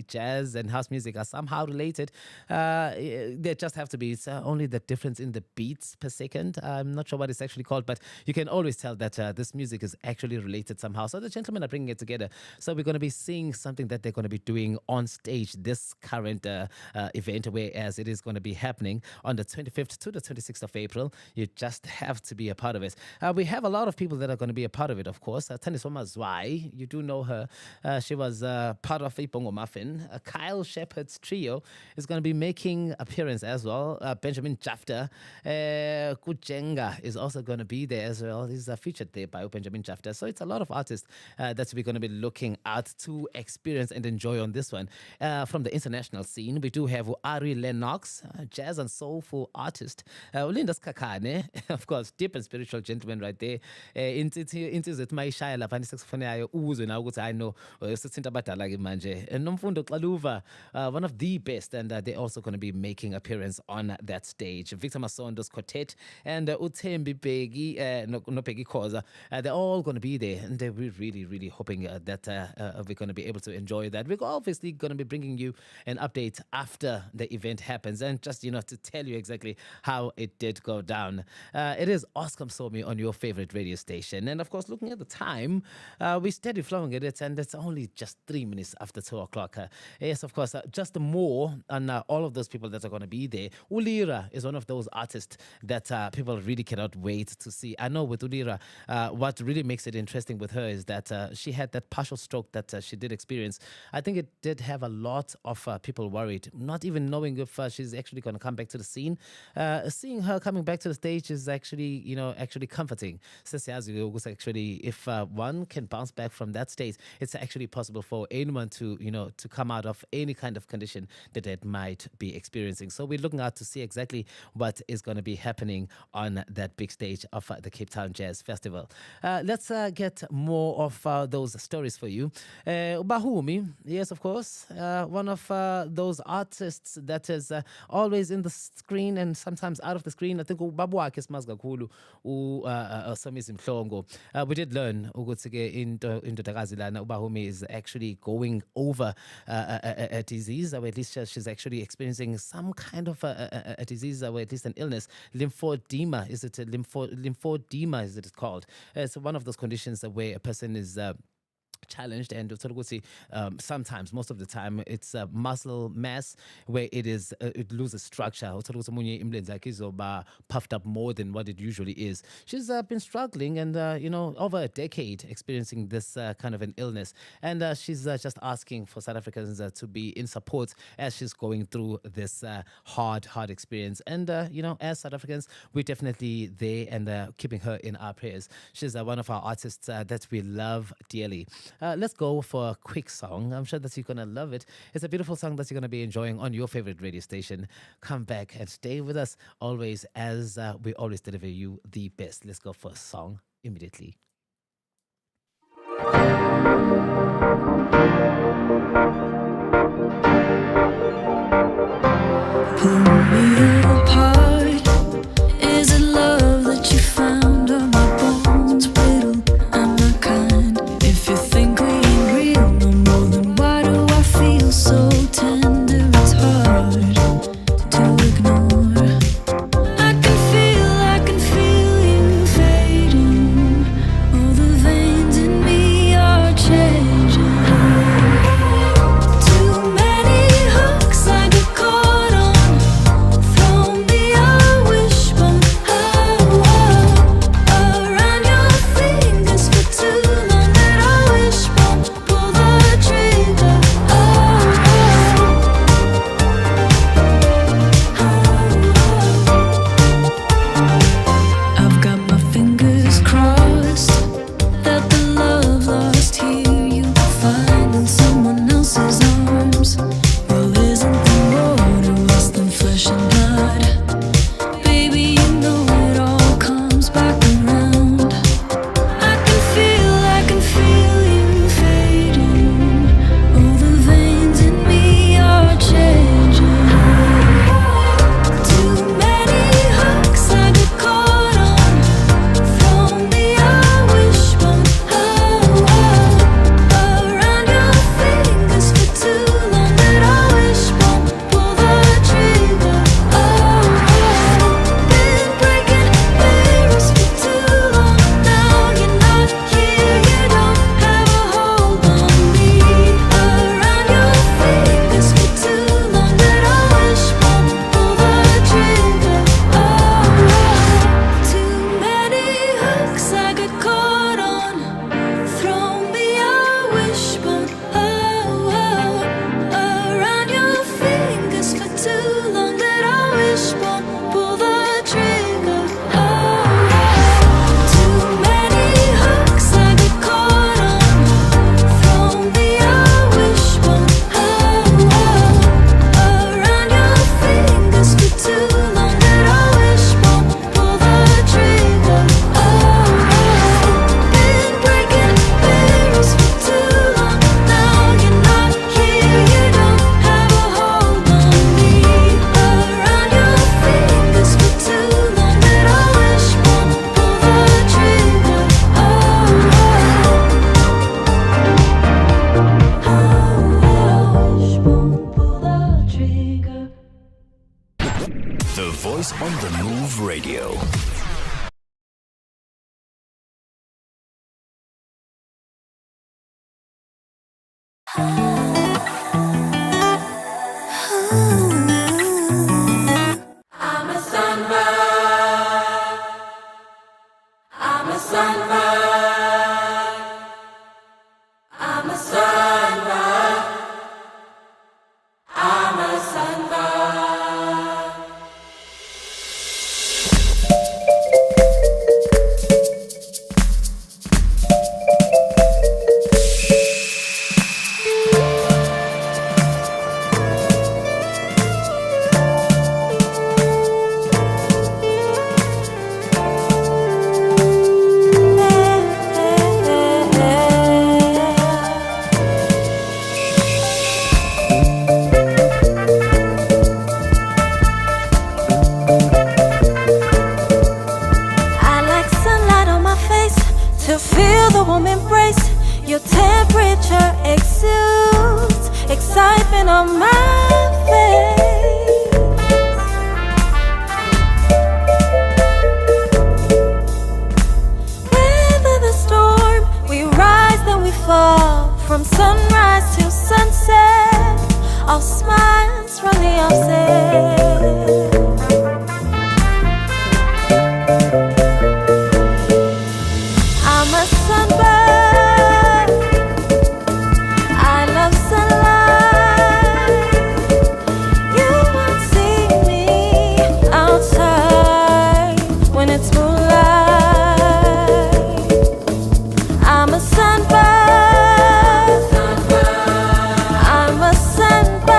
Speaker 3: jazz and house music are somehow related. They just have to be. It's only the difference in the beats per second. I'm not sure what it's actually called, but you can always tell that this music is actually related somehow. So the gentlemen are bringing it together. So we're going to be seeing something that they're going to be doing on stage this current event, whereas it is going to be happening on the 25th to the 26th of April. You just have to be a part of it. We have a lot of people that are going to be a part of it, of course. Tanisoma Zwei, you do know her. She was part of Ipongo Muffin. Kyle Shepherd's trio is going to be making appearance as well. Benjamin Jafta, Kujenga is also going to be there as well. He's featured there by Benjamin Jafta. after. So it's a lot of artists that we're going to be looking at to experience and enjoy on this one. From the international scene, we do have Ari Lennox, jazz and soulful artist. Ulinda Skakane, of course, deep and spiritual gentleman right there. Into it mayishaya lapha saxophone yayo uzwe na ukuthi I know sithinta abadala ke manje. Nomfundo Xaluva, one of the best, and they're also going to be making appearance on that stage. Victor Masondo's quartet and Utembi Begi, no Peggy Koza, they're all going to be there, and we're really hoping that we're going to be able to enjoy that. We're obviously going to be bringing you an update after the event happens, and just to tell you exactly how it did go down. It is Oscar Msomi on your favorite radio station, and of course, looking at the time, we steady flowing at it, and it's only just 3 minutes after 2 o'clock. Yes, of course, just more on all of those people that are going to be there. Ulira is one of those artists that people really cannot wait to see. I know with Ulira, what really makes it interesting with her is that she had that partial stroke that she did experience. I think it did have a lot of people worried, not even knowing if she's actually going to come back to the scene. Seeing her coming back to the stage is actually, actually comforting. Was actually, if one can bounce back from that state, it's actually possible for anyone to, to come out of any kind of condition that it might be experiencing. So we're looking out to see exactly what is going to be happening on that big stage of the Cape Town Jazz Festival. Let's get more of those stories for you. Bahumi, yes, of course, one of those artists that is always in the screen and sometimes out of the screen. I think ubabu wakhe simazi kakhulu uSamisi Mhlongo. We did learn ukuthi ke indodakazi lana uBahumi is actually going over a disease, or at least she's actually experiencing some kind of a disease, or at least an illness. Lymphedema, is it lymphedema is it called? It's one of those conditions where a person is challenged, and sometimes, most of the time, it's muscle mass where it loses structure. Puffed up more than what it usually is. She's been struggling and over a decade experiencing this kind of an illness, and she's just asking for South Africans to be in support as she's going through this hard experience. And as South Africans, we're definitely there and keeping her in our prayers. She's one of our artists that we love dearly. Let's go for a quick song. I'm sure that you're going to love it. It's a beautiful song that you're going to be enjoying on your favorite radio station. Come back and stay with us always, as we always deliver you the best. Let's go for a song immediately.
Speaker 4: Pull me apart. Is it love that you found? Are my bones brittle? I'm not kind. If you think we ain't real no more, then why do I feel so tender? It's hard to ignore. I can feel you fading. All the veins in me are changing.
Speaker 2: Move Radio.
Speaker 4: I'm a sunbird. I'm a sunbird. I'm a sunbird. I'm a sunbird. I like sunlight on my face to feel the warm embrace. Your temperature exudes excitement on my face. Weather the storm, we rise then we fall. From sunrise till sunset, all smiles from the offset. I'm a sunbird. I love sunlight. You won't see me outside when it's moonlight. I'm a sunbird. I'm a sunbird.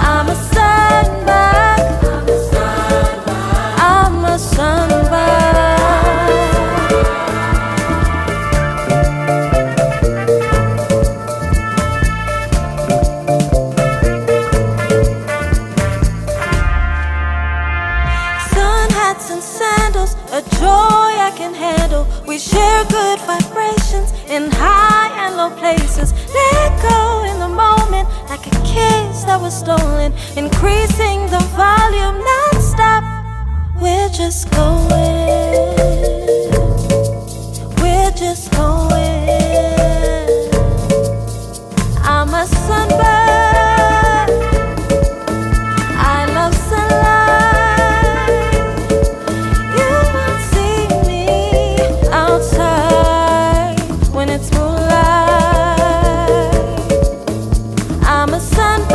Speaker 4: I'm a sunbird. I'm a sunbird. Sun hats and sandals, a joy I can handle. We share good vibrations in high and low places. Let go in the moment like a kiss that was stolen. Increasing the volume non-stop. We're just going. We're just going. I'm a sunbird. I love sunlight. You won't see me outside when it's moonlight. I'm a sunbird.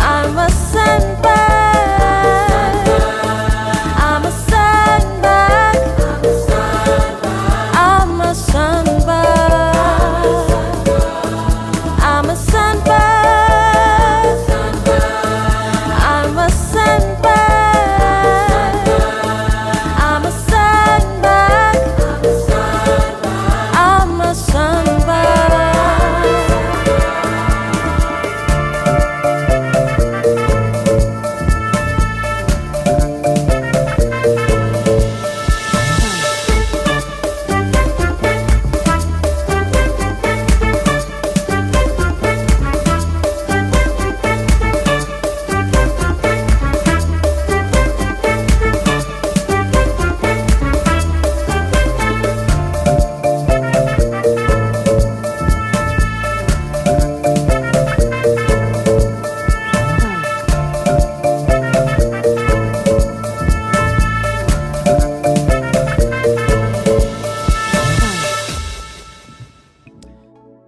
Speaker 4: I'm a sunbird. I'm a sunbird. I'm a sunbird. I'm a sunbird. I'm a sunbird. I'm a sunbird. I'm a sunbird.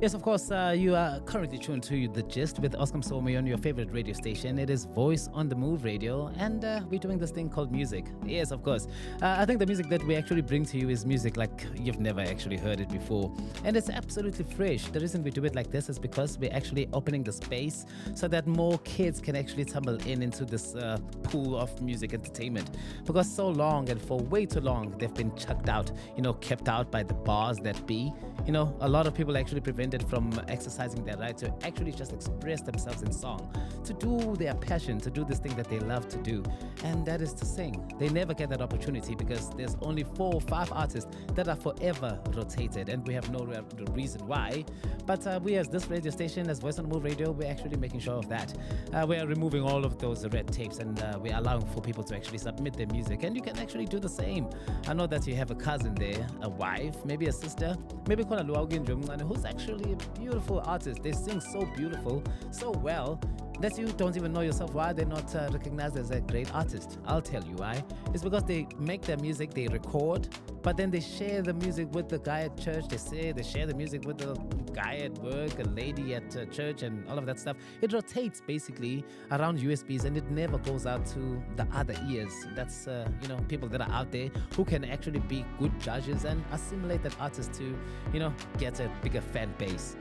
Speaker 3: Yes, of course, you are currently tuned to The Gist with Oscar Msomi on your favorite radio station. It is Voice on the Move Radio, and we're doing this thing called music. Yes, of course. I think the music that we actually bring to you is music like you've never actually heard it before, and it's absolutely fresh. The reason we do it like this is because we're actually opening the space so that more kids can actually tumble into this pool of music entertainment, because so long and for way too long they've been chucked out, kept out by the bars that be. a lot of people are actually prevented from exercising their right to actually just express themselves in song, to do their passion, to do this thing that they love to do, and that is to sing. They never get that opportunity because there's only 4 or 5 artists that are forever rotated, and we have no reason why. But we, as this radio station, as Voice on the Move Radio, we're actually making sure of that. We are removing all of those red tapes, and we're allowing for people to actually submit their music, and you can actually do the same. I know that you have a cousin there, a wife, maybe a sister, maybe who's actually a beautiful artist. They sing so beautiful, so well, that you don't even know yourself why they're not recognized as a great artist. I'll tell you why. It's because they make their music, they record, but then they share the music with the guy at church. They share the music with the guy at work, a lady at church, and all of that stuff. It rotates basically around USBs, and it never goes out to the other ears. That's people that are out there who can actually be good judges and assimilate that artist to get a bigger fan base.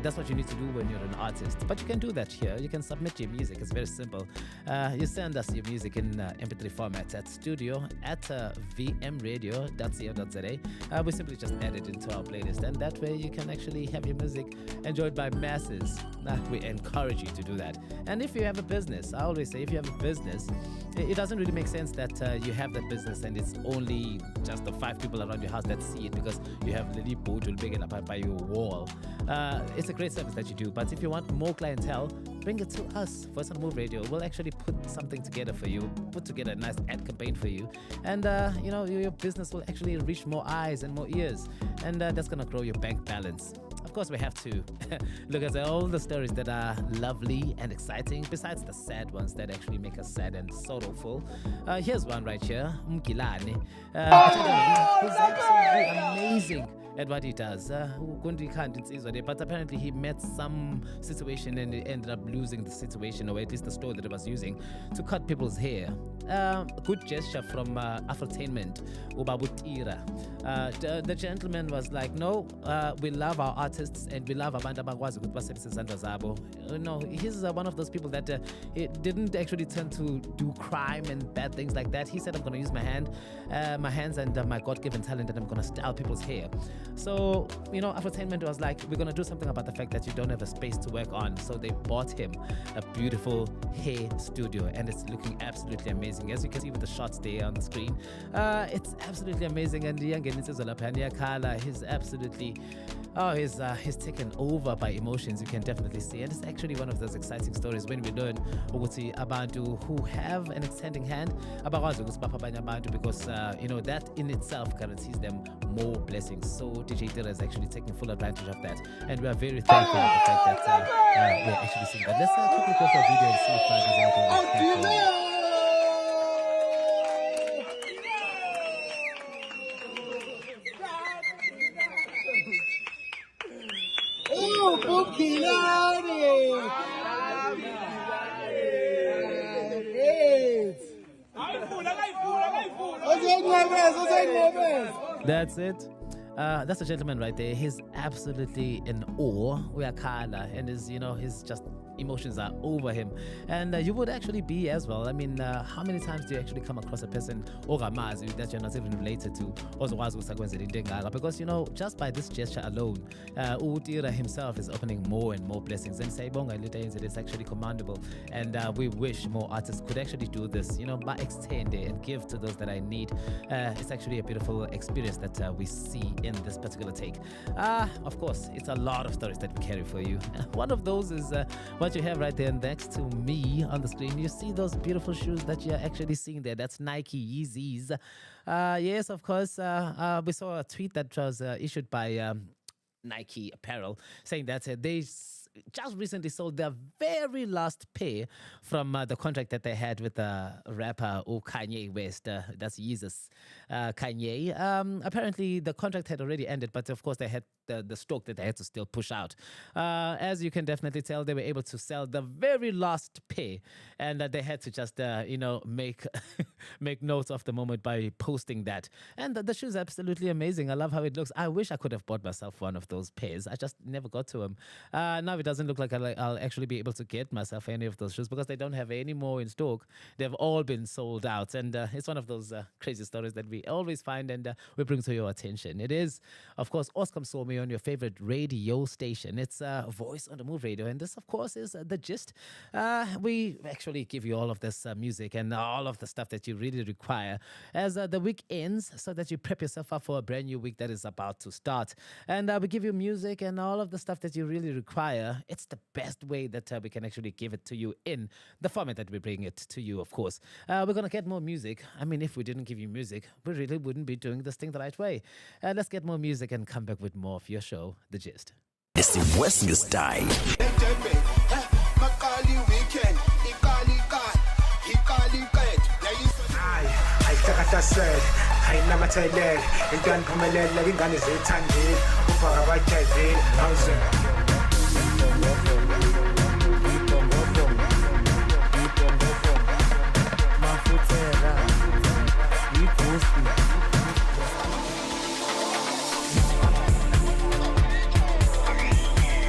Speaker 3: That's what you need to do when you're an artist. But you can do that here. You can submit your music. It's very simple. You send us your music in MP3 format at studio@vmradio.co.za. We simply just add it into our playlist, and that way you can actually have your music enjoyed by masses. We encourage you to do that. And if you have a business, I always say, if you have a business, it doesn't really make sense that you have that business and it's only just the 5 people around your house that see it because you have Lily Boat will big it up by your wall. It's a great service that you do, but if you want more clientele, bring it to us, Voice on the Move Radio. We'll actually put something together for you, put together a nice ad campaign for you, and your business will actually reach more eyes and more ears, and that's gonna grow your bank balance. Of course, we have to look at all the stories that are lovely and exciting, besides the sad ones that actually make us sad and sorrowful. Here's one right here, Mkilane. Who's absolutely amazing at what he does. But apparently he met some situation and he ended up losing the situation, or at least the store that he was using to cut people's hair. Good gesture from Afrotainment, Ubabutira. The gentleman was like, no, we love our artists and we love abantu abakwazi ukuthi basebenzise izandla zabo. He's one of those people that it didn't actually tend to do crime and bad things like that. He said, I'm going to use my hands and my God-given talent, and I'm going to style people's hair. So, Afrotainment was like, we're going to do something about the fact that you don't have a space to work on. So they bought him a beautiful hair studio, and it's looking absolutely amazing. As you can see with the shots there on the screen, it's absolutely amazing. And he's absolutely, he's taken over by emotions, you can definitely see. And it's actually one of those exciting stories when we learn ukuthi abantu who have an extending hand abakwazi ukuthi bapha abanye abantu, because that in itself guarantees them more blessings. So DJ Tira is actually taking full advantage of that, and we are very thankful for the fact that we're actually seeing that. Let's quickly go for a video and see if there's anything we can. That's it. That's a gentleman right there. He's absolutely in awe. We are Kala, and his just emotions are over him, and you would actually be as well. I mean, how many times do you actually come across a person that you're not even related to, because just by this gesture alone, Utira himself is opening more and more blessings, and it is actually commendable, and we wish more artists could actually do this, by extending and give to those that I need. It's actually a beautiful experience that we see in this particular take. Of course, it's a lot of stories that we carry for you. One of those is what you have right there next to me on the screen. You see those beautiful shoes that you're actually seeing there. That's Nike Yeezys. Yes, of course. We saw a tweet that was issued by Nike Apparel saying that they just recently sold their very last pair from the contract that they had with the rapper Kanye West. That's Yeezus Kanye. Apparently, the contract had already ended, but of course, they had the stock that they had to still push out. As you can definitely tell, they were able to sell the very last pair, and they had to just, make make notes of the moment by posting that. And the shoes are absolutely amazing. I love how it looks. I wish I could have bought myself one of those pairs. I just never got to them. Now it doesn't look like I'll actually be able to get myself any of those shoes because they don't have any more in stock. They've all been sold out, and it's one of those crazy stories that we always find and we bring to your attention. It is, of course, Msomi Msomi on your favorite radio station. It's Voice on the Move Radio, and this, of course, is The Gist. We actually give you all of this music and all of the stuff that you really require as the week ends, so that you prep yourself up for a brand new week that is about to start. And we give you music and all of the stuff that you really require. It's the best way that we can actually give it to you in the format that we bring it to you, of course. We're going to get more music. I mean, if we didn't give you music, we really wouldn't be doing this thing the right way. Let's get more music and come back with more of your show, The Gist.
Speaker 2: It's the Western style.
Speaker 5: Said, I never tell it. In turn, Pumelel, living on his Tangil, Upara Kevin, Hauser.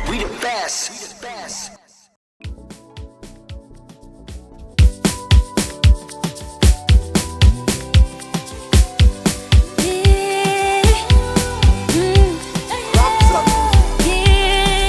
Speaker 8: We the best. We the best.
Speaker 11: Yeah.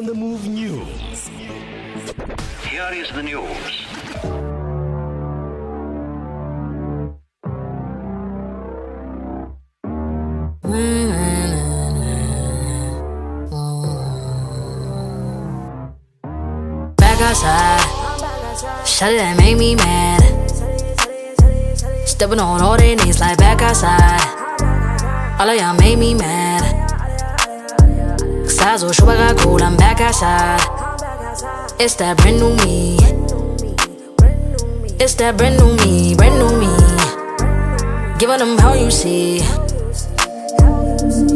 Speaker 2: on the Move News.
Speaker 8: Here is the news.
Speaker 4: Back outside, shut it and make me mad. Stepping on all their knees like back outside. All of y'all made me mad. Cause I was sure I got cool, I'm back outside. It's that brand new me. It's that brand new me, brand new me. Giving them how you see.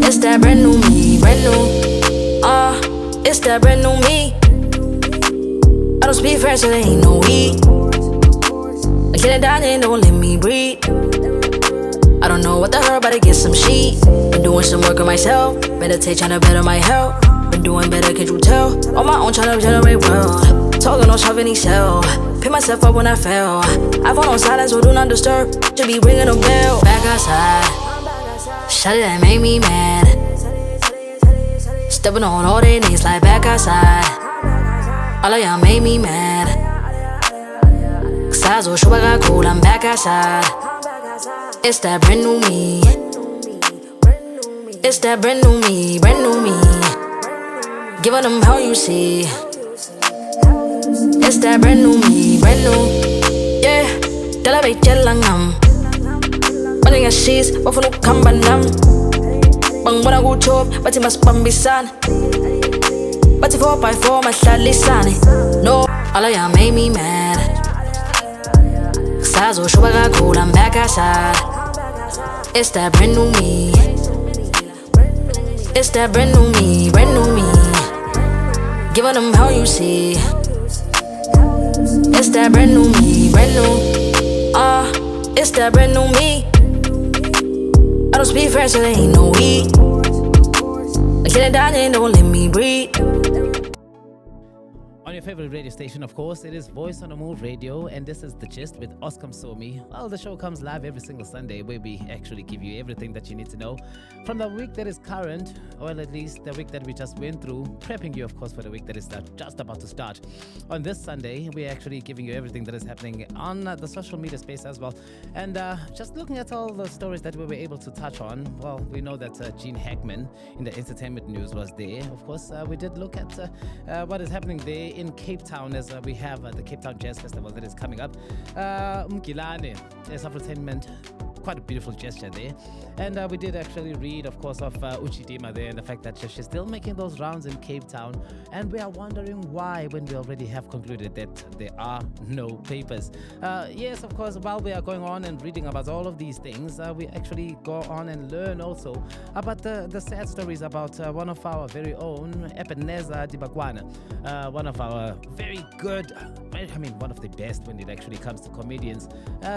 Speaker 4: It's that brand new me, brand new. It's that brand new me. I don't speak French, so there ain't no heat. I can't die, they don't let me breathe. I don't know what the hell, but I get some sheet. Been doing some work on myself. Meditate, tryna better my health. Been doing better, can't you tell? On my own, tryna generate wealth. Talking on shoving any cell. Pick myself up when I fell. I phone on silence, so do not disturb. Should be ringing a bell. Back outside, shut it and make me mad. Stepping on all their knees like back outside. All of y'all made me mad. Cause I was sure I got cool, I'm back outside. It's that brand new me. It's that brand new me, brand new me. Giving them how you see. It's that brand new me, brand new. Yeah, dala bay jelangam. Maling a she's, wafuno kambanam. Bang wana go chop, but it must bambisan. But if 4x4, my sadly sunny. No, all of y'all made me mad. Cause I was sure I got cool, I'm back outside. It's that brand new me. It's that brand new me, brand new me. Giving them how you see. It's that brand new me, brand new. It's that brand new me. I don't speak French, so there ain't no heat. I can't die, they don't let me breathe.
Speaker 3: On your favorite radio station, of course, it is Voice on the Move Radio, and this is The Gist with Msomi. Well, the show comes live every single Sunday, where we actually give you everything that you need to know from the week that is current, or at least the week that we just went through, prepping you, of course, for the week that is just about to start. On this Sunday, we're actually giving you everything that is happening on the social media space as well, and just looking at all the stories that we were able to touch on. Well, we know that Gene Hackman in the entertainment news was there. Of course, we did look at what is happening there in Cape Town, as we have the Cape Town Jazz Festival that is coming up. Mgilane, Entertainment, quite a beautiful gesture there. And we did actually read, of course, of Uchidima there, and the fact that she's still making those rounds in Cape Town. And we are wondering why, when we already have concluded that there are no papers. Yes, of course, while we are going on and reading about all of these things, we actually go on and learn also about the sad stories about one of our very own, Ebenezer Dibakwana, one of our very good, one of the best when it actually comes to comedians,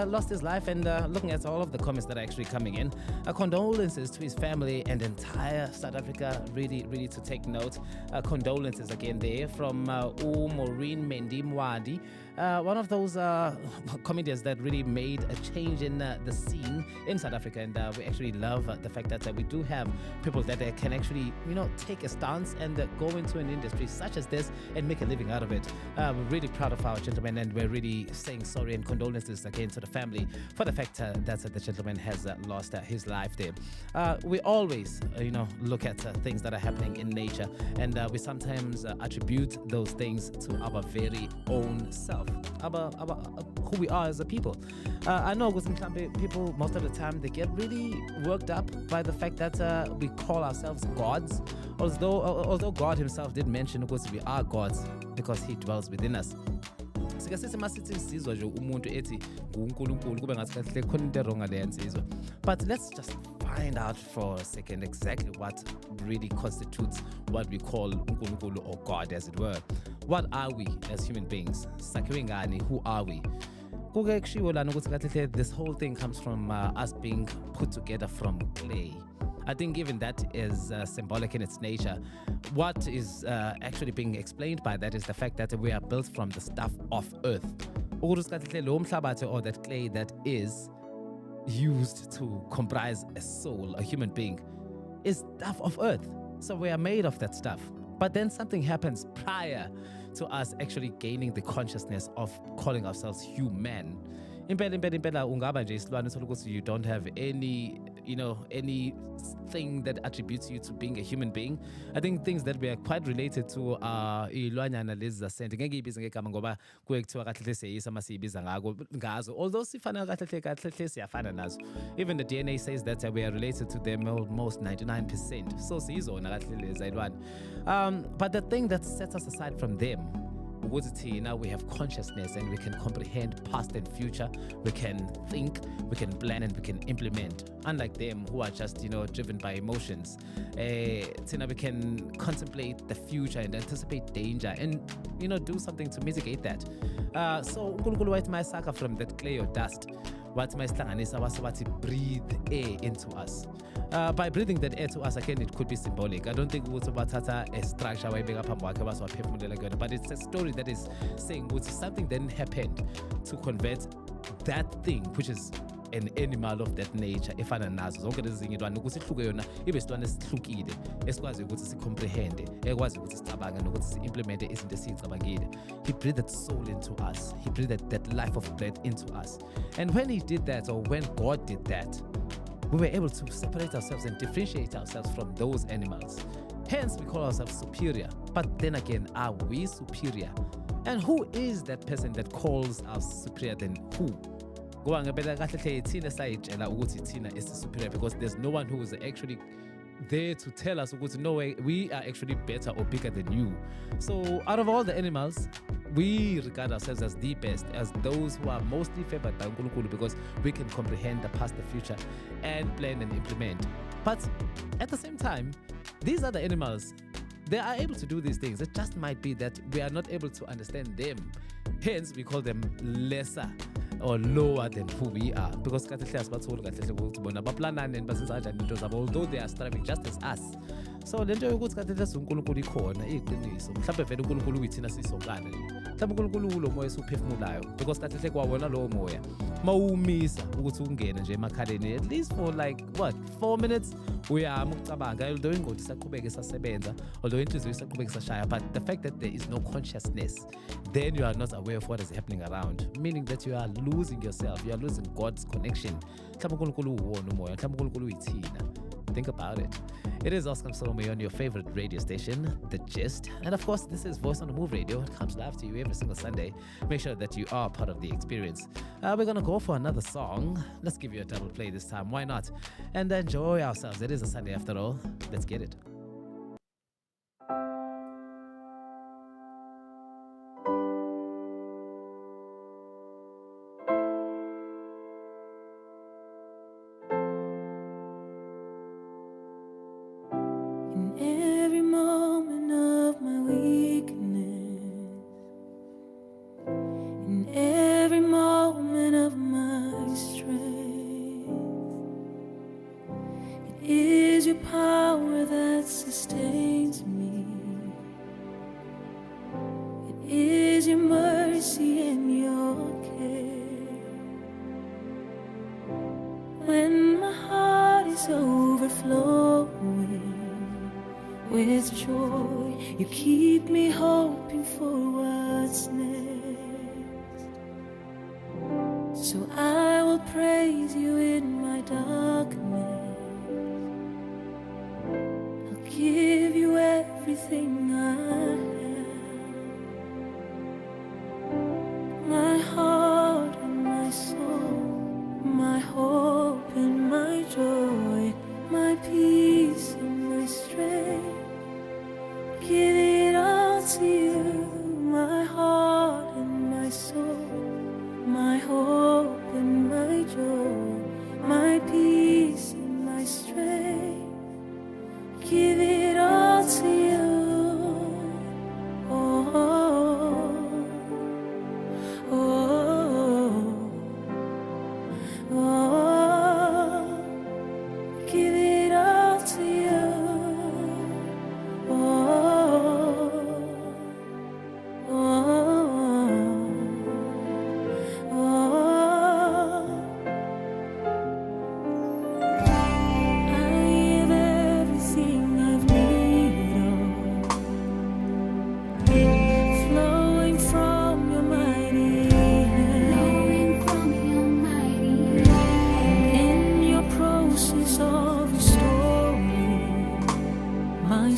Speaker 3: lost his life. And looking at all of the comments that are actually coming in, condolences to his family and entire South Africa, really to take note. Condolences again there from Maureen Mendi Mwadi, one of those comedians that really made a change in the scene in South Africa. And we actually love the fact that we do have people that can actually, take a stance and go into an industry such as this and make a living out of it. We're really proud of our gentleman, and we're really saying sorry and condolences again to the family for the fact that the gentleman has lost his life there. We always, look at things that are happening in nature, and we sometimes attribute those things to our very own self, our who we are as a people. I know people most of the time they get really worked up by the fact that we call ourselves gods, although God himself did mention, of course, we are gods because he dwells within us. But let's just find out for a second exactly what really constitutes what we call uNkulunkulu, or God, as it were. What are we as human beings? Who are we? This whole thing comes from us being put together from clay. I think even that is symbolic in its nature. What is actually being explained by that is the fact that we are built from the stuff of earth. Or that clay that is used to comprise a soul, a human being, is stuff of earth. So we are made of that stuff. But then something happens prior to us actually gaining the consciousness of calling ourselves human. Impela ungaba nje isilwane uthola ukuthi you don't have any, anything that attributes you to being a human being. I think things that we are quite related to are ilwanyana lezi zasendle. Ngeke ngiyibize ngegama ngoba kuye kuthiwa kahle hle siyisa masiyibiza ngazo. Although sifana kahle hle siyafana nazo. Even the DNA says that we are related to them almost 99%. So siyizona kahle lezi ilwane. But the thing that sets us aside from them, now we have consciousness and we can comprehend past and future. We can think, we can plan, and we can implement. Unlike them who are just, driven by emotions. We can contemplate the future and anticipate danger and, do something to mitigate that. So uNkulunkulu wathi mayisakha from that clay or dust, wathi mayisihlanganisa wathi breathe air into us. By breathing that air to us, again, it could be symbolic. I don't think we would batata a structure but it's a story that is saying something then happened to convert that thing, which is an animal of that nature, efana nazo zonke lezi zinto ukuthi ihluke yona ibe isilwane esihlukile esikwazi ukuthi sicomprehende, ekwazi ukuthi sicabange nokuthi si-implemente izinto esizicabangile. He breathed soul into us. He breathed that life of breath into us. And when he did that, or when God did that, we were able to separate ourselves and differentiate ourselves from those animals. Hence, we call ourselves superior. But then again, are we superior? And who is that person that calls us superior than who? Superior, because there's no one who is actually there to tell us no way we are actually better or bigger than you. So out of all the animals, we regard ourselves as the best, as those who are mostly favored by uNkulunkulu, because we can comprehend the past, the future, and plan and implement. But at the same time, these other animals, they are able to do these things. It just might be that we are not able to understand them. Hence, we call them lesser or lower than who we are, because although they are striving just as us. So lento yokuthi kahle uNkulunkulu ikhona iqiniso. Mhlawumbe vele uNkulunkulu uyithina sisongana nje. Mhlawumbe uNkulunkulu lo moya esiphefumulayo, because kahle kwawona lo moya mawumisa ukuthi ungene nje emakhaleni at least for like 4 minutes uyama ukucabanga, although ingqondo isaqhubeka isasebenza, although inhliziyo isaqhubeka isashaya, but the fact that there is no consciousness, then you are not aware of what is happening around, meaning that you are losing yourself, you are losing God's connection. Mhlawumbe uNkulunkulu uwona umoya, mhlawumbe uNkulunkulu uyithina. Think about it. It is Msomi on your favorite radio station, The Gist. And of course, this is Voice on the Move Radio. It comes live to you every single Sunday. Make sure that you are part of the experience. We're going to go for another song. Let's give you a double play this time. Why not? And enjoy ourselves. It is a Sunday after all. Let's get it.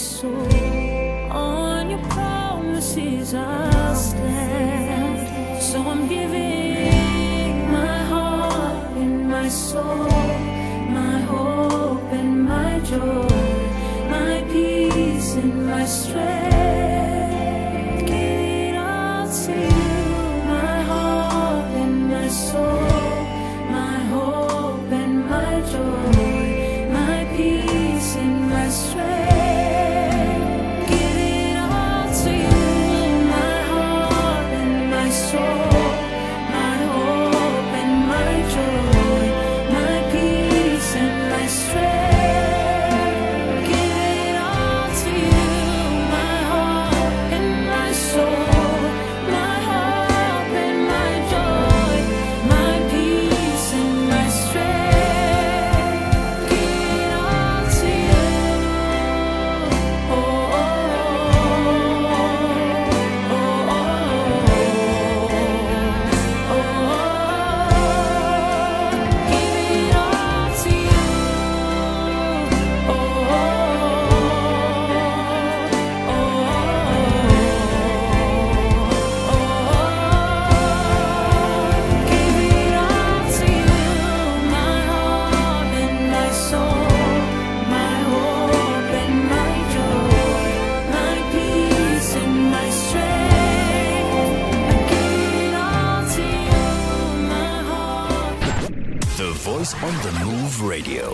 Speaker 4: soul. On your promises I'll stand. So I'm giving my heart and my soul, my hope and my joy, my peace and my strength. Give it all to you, my heart and my soul, my hope and my joy, my peace and my strength. Give it all to you, my heart and my soul, my hope and my joy, my peace and my strength. Give it all to you, my heart and my soul, my hope and my joy, my peace and my strength. Give it all to you. Oh, oh, give it all to you. Give it all to you, my heart and my soul, my hope and my joy, my peace and my strength. I give it all to you, my heart.
Speaker 2: The Voice on the Move Radio.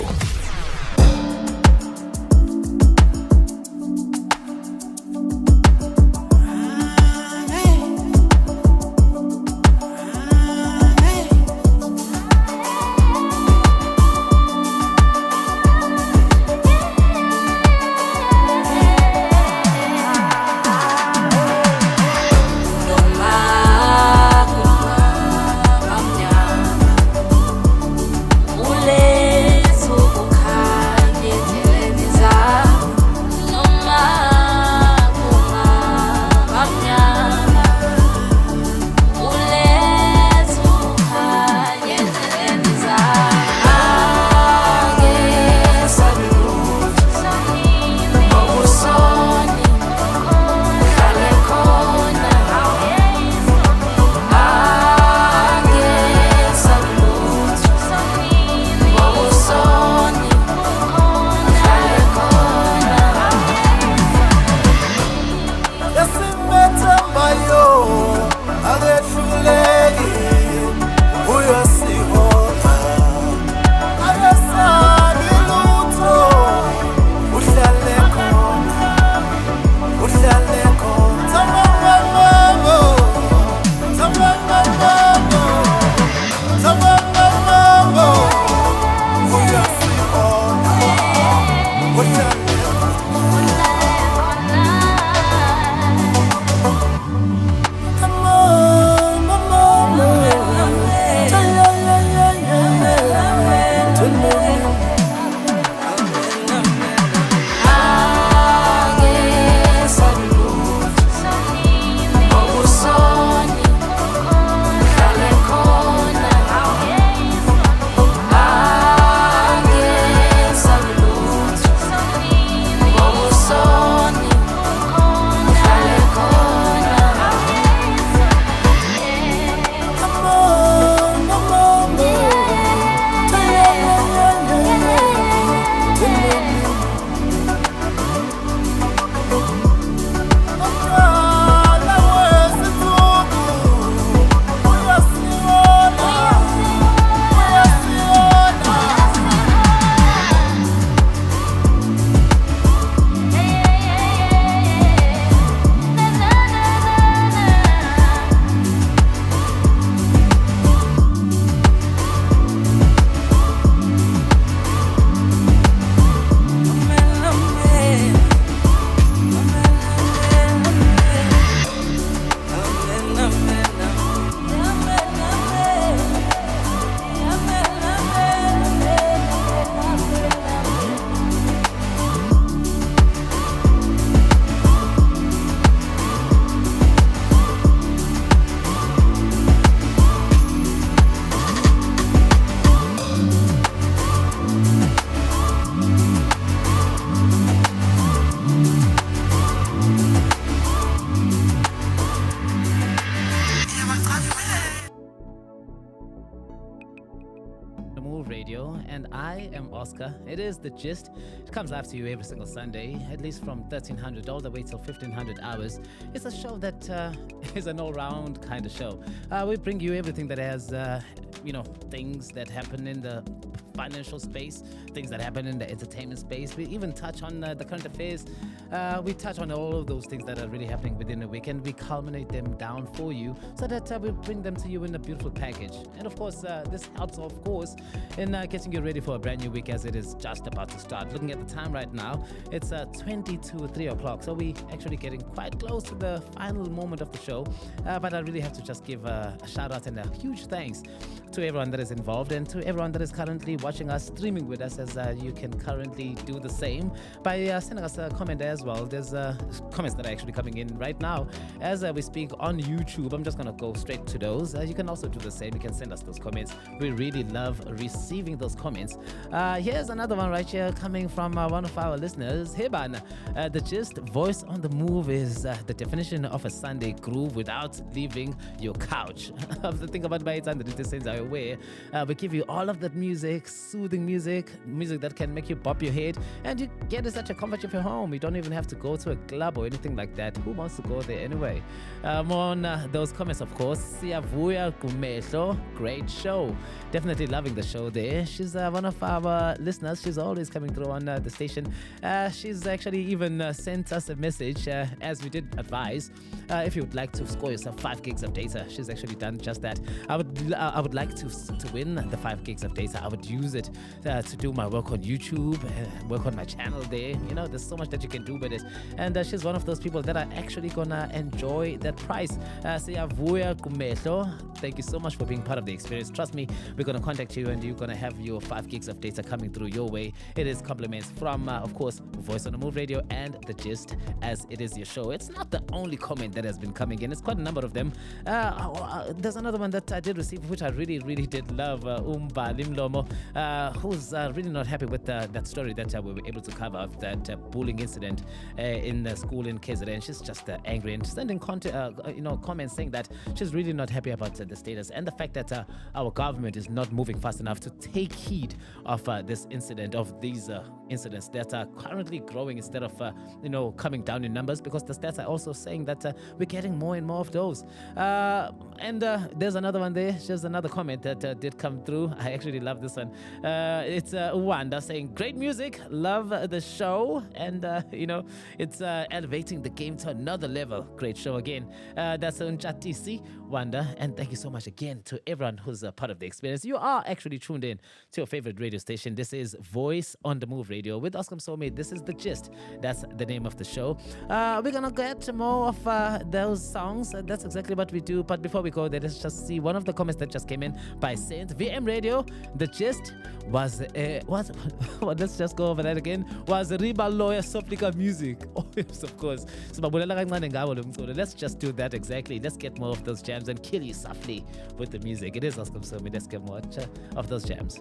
Speaker 3: Oscar. It is The Gist. It comes live to you every single Sunday, at least from 1300 all the way till 1500 hours. It's a show that is an all-round kind of show. We bring you everything that has, things that happen in the financial space, things that happen in the entertainment space. We even touch on the current affairs. We touch on all of those things that are really happening within the week, and we culminate them down for you so that we bring them to you in a beautiful package. And of course, this helps, of course, in getting you ready for a brand new week as it is just about to start. Looking at the time right now, it's 20 to 3 o'clock, so we actually getting quite close to the final moment of the show. But I really have to just give a shout out and a huge thanks to everyone that is involved and to everyone that is currently watching us, streaming with us, as you can currently do the same by sending us a comment as well. There's comments that are actually coming in right now as we speak on YouTube. I'm just going to go straight to those. You can also do the same. You can send us those comments. We really love receiving those comments. Here's another one right here coming from one of our listeners. Hey, ban. The Gist, voice on the move is the definition of a Sunday groove without leaving your couch. The thing about by 800 cents are aware. We give you all of that music, soothing music that can make you bop your head, and you get it such a comfort of your home. You don't even have to go to a club or anything like that. Who wants to go there anyway? On those comments, of course, Siyavuya Kumehlo, great show. Definitely loving the show there. She's one of our listeners. She's always coming through on the station. She's actually even sent us a message, as we did advise. If you would like to score yourself 5 gigs of data, she's actually done just that. I would like to win the 5 gigs of data. I would use it to do my work on YouTube, work on my channel there. You know, there's so much that you can do with it. And she's one of those people that are actually gonna enjoy that price. Siyavuya Kumehlo, thank you so much for being part of the experience. Trust me, we're gonna contact you and you're gonna have your 5 gigs of data coming through your way. It is compliments from, of course, Voice on the Move Radio and The Gist, as it is your show. It's not the only comment that has been coming in. It's quite a number of them. There's another one that I did receive, which I really, really did love. Umbali Mlomo, who's really not happy with that story that we were able to cover of that bullying incident in the school in KZN. She's just angry and sending comments saying that she's really not happy about the status and the fact that our government is not moving fast enough to take heed of this incident, of these incidents that are currently growing instead of coming down in numbers, because the stats are also saying that we're getting more and more of those. And there's another one there. There's another comment that did come through. I actually love this one. It's Wanda saying, great music, love the show, and it's elevating the game to another level. Great show again. That's Unchatisi, Wanda, and thank you so much again to everyone who's a part of the experience. You are actually tuned in to your favorite radio station. This is Voice on the Move Radio with Oscar Msomi. This is The Gist. That's the name of the show. We're gonna get more of those songs. That's exactly what we do. But before we go there, let's just see one of the comments that just came in by Saint VM Radio. The Gist was what? Let's just go over that again. Was Riba Lawyer Soplica music? Oh yes, of course. Let's just do that exactly. Let's get more of those jams and kill you softly with the music. It is Oscar Msomi. Let's get more of those jams.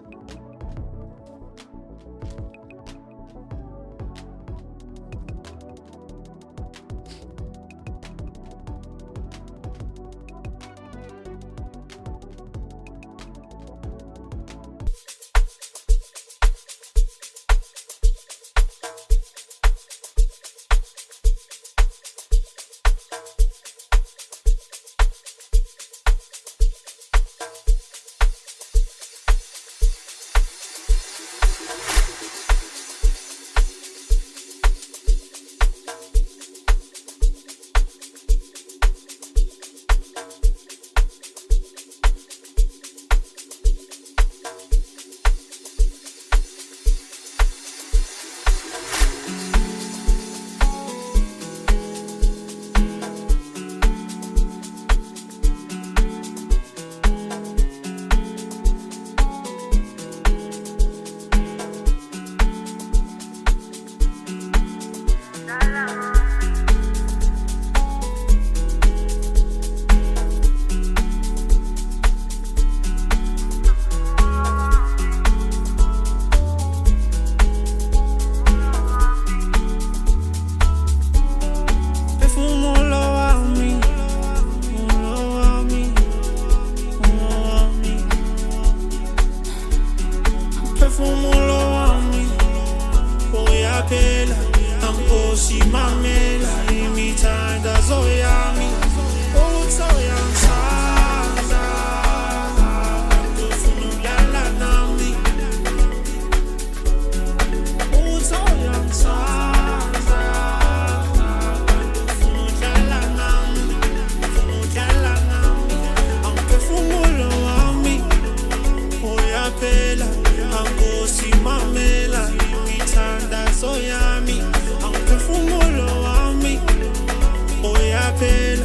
Speaker 13: uyaphela ankosi mamela imithandazo yami uthi uyangisanda ufuna ukulala nami uthi uyangisanda ufuna udlala nami udlala nami angiphefumulo wami uyaphela ankosi mamela imithandazo yami angiphefumulo wami uyaphela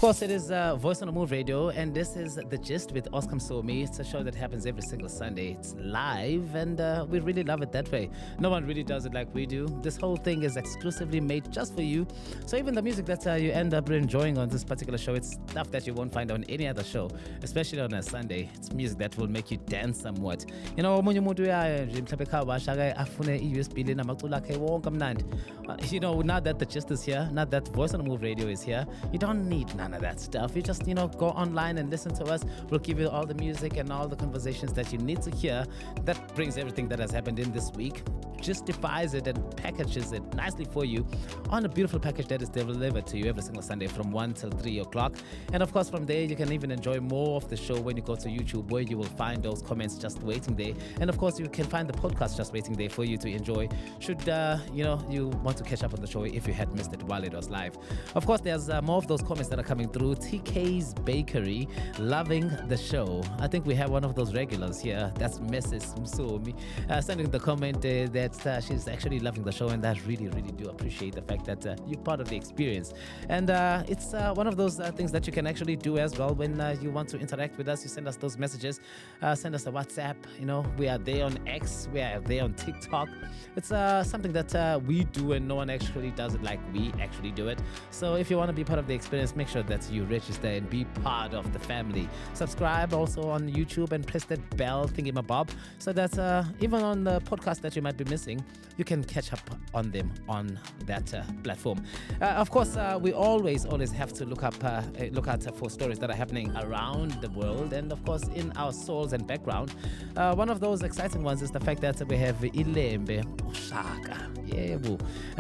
Speaker 3: course, it is Voice on the Move Radio, and this is The Gist with Oscar Msomi. It's a show that happens every single Sunday. It's live, and we really love it that way. No one really does it like we do. This whole thing is exclusively made just for you. So even the music that you end up enjoying on this particular show, it's stuff that you won't find on any other show, especially on a Sunday. It's music that will make you dance somewhat. You know, omunye umuntu uyaye nje mhlawumbe ekhaya ke afune i-USB namacula akhe wonke amnandi. You know, now that The Gist is here, now that Voice on the Move Radio is here, you don't need none of that stuff. You just, go online and listen to us. We'll give you all the music and all the conversations that you need to hear. That brings everything that has happened in this week, justifies it and packages it nicely for you on a beautiful package that is delivered to you every single Sunday from 1 till 3 o'clock. And of course, from there, you can even enjoy more of the show when you go to YouTube, where you will find those comments just waiting there. And of course, you can find the podcast just waiting there for you to enjoy should, you want to catch up on the show if you had missed it while it was live. Of course, there's more of those comments that are coming through. TK's Bakery, loving the show. I think we have one of those regulars here. That's Mrs. Msomi, sending the comment that she's actually loving the show, and I really, really do appreciate the fact that you're part of the experience. And it's one of those things that you can actually do as well when you want to interact with us. You send us those messages, send us a WhatsApp. We are there on X, we are there on TikTok. It's something that we do, and no one actually does it like we actually do it. So if you want to be part of the experience, make sure that you register and be part of the family. Subscribe also on YouTube and press that bell thingamabob so that even on the podcast that you might be missing, you can catch up on them on that platform. Of course, we always have to look out for stories that are happening around the world, and of course in our souls and background. One of those exciting ones is the fact that we have Ilembe Ushaka.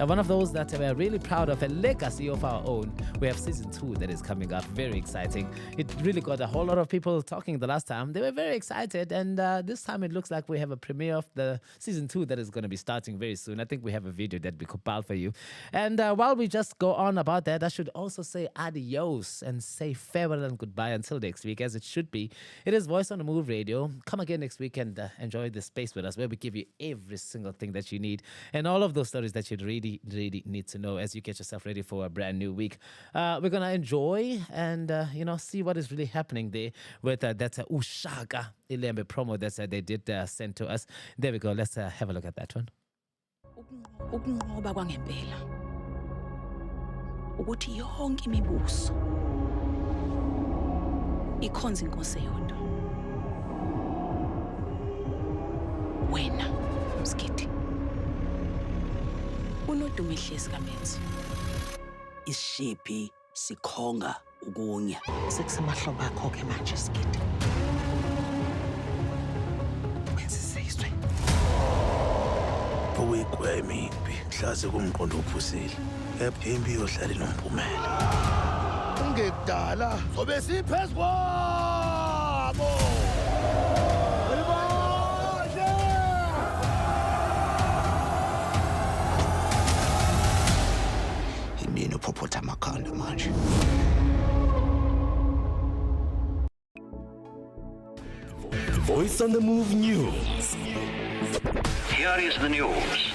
Speaker 3: One of those that we're really proud of, a legacy of our own. We have season 2 that is coming up. Very exciting. It really got a whole lot of people talking the last time. They were very excited, and this time it looks like we have a premiere of the season 2 that is going to be starting very soon. I think we have a video that we compiled for you. And while we just go on about that, I should also say adios and say farewell and goodbye until next week, as it should be. It is Voice on the Move Radio. Come again next week and enjoy this space with us, where we give you every single thing that you need and all of those stories that you really, really need to know as you get yourself ready for a brand new week. We're going to enjoy and, see what is really happening there with that Ushaka Ilembe promo that they did send to us. There we go. Let's have a look at that one.
Speaker 14: Ukunqoba kwangempela ukuthi yonke imibuso ikhonza inkosi eyodwa, wena Mskidi unodumo ihlezi kaMenzi.
Speaker 15: Isiphi sikhonga ukunya
Speaker 14: Sekusemahlobo akho ke manje Skidi.
Speaker 15: wenzisizwe okuyikwemi impi hlaze kumqondo ophusile kepha impi yohlala nomphumela
Speaker 16: ungekudala sobe siphezu kwabo.
Speaker 15: inini uphopotha amakhanda manje.
Speaker 2: Voice on the Move News.
Speaker 8: Here is the news.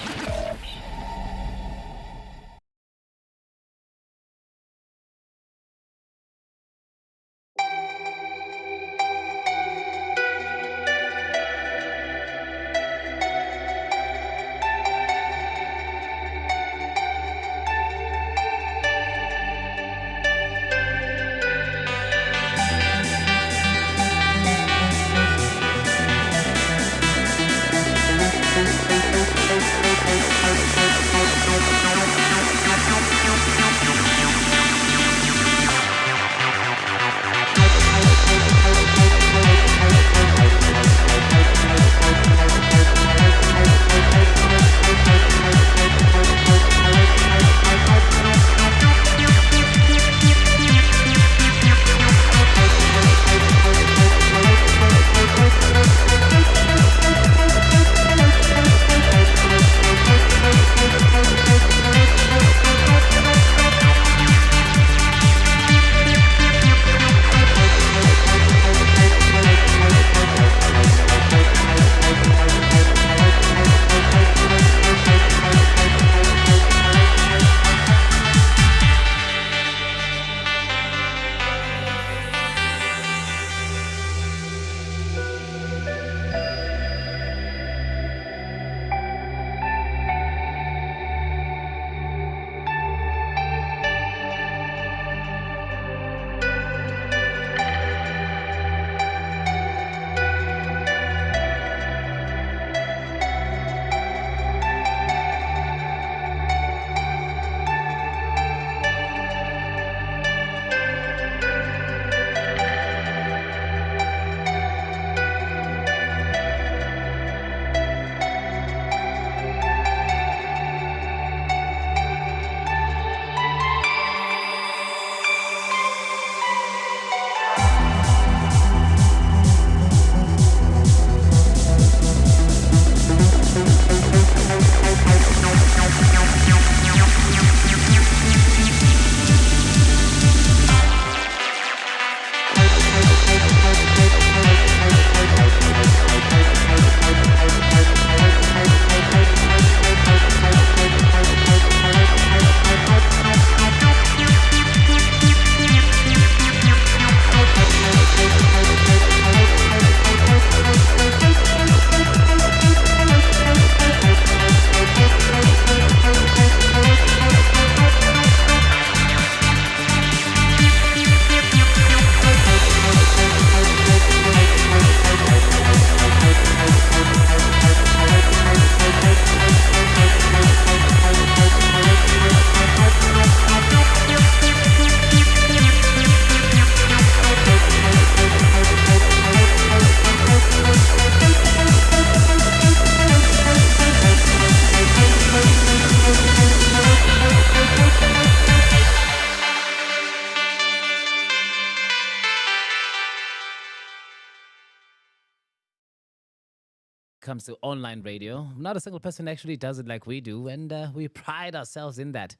Speaker 3: comes to online radio. Not a single person actually does it like we do, and we pride ourselves in that.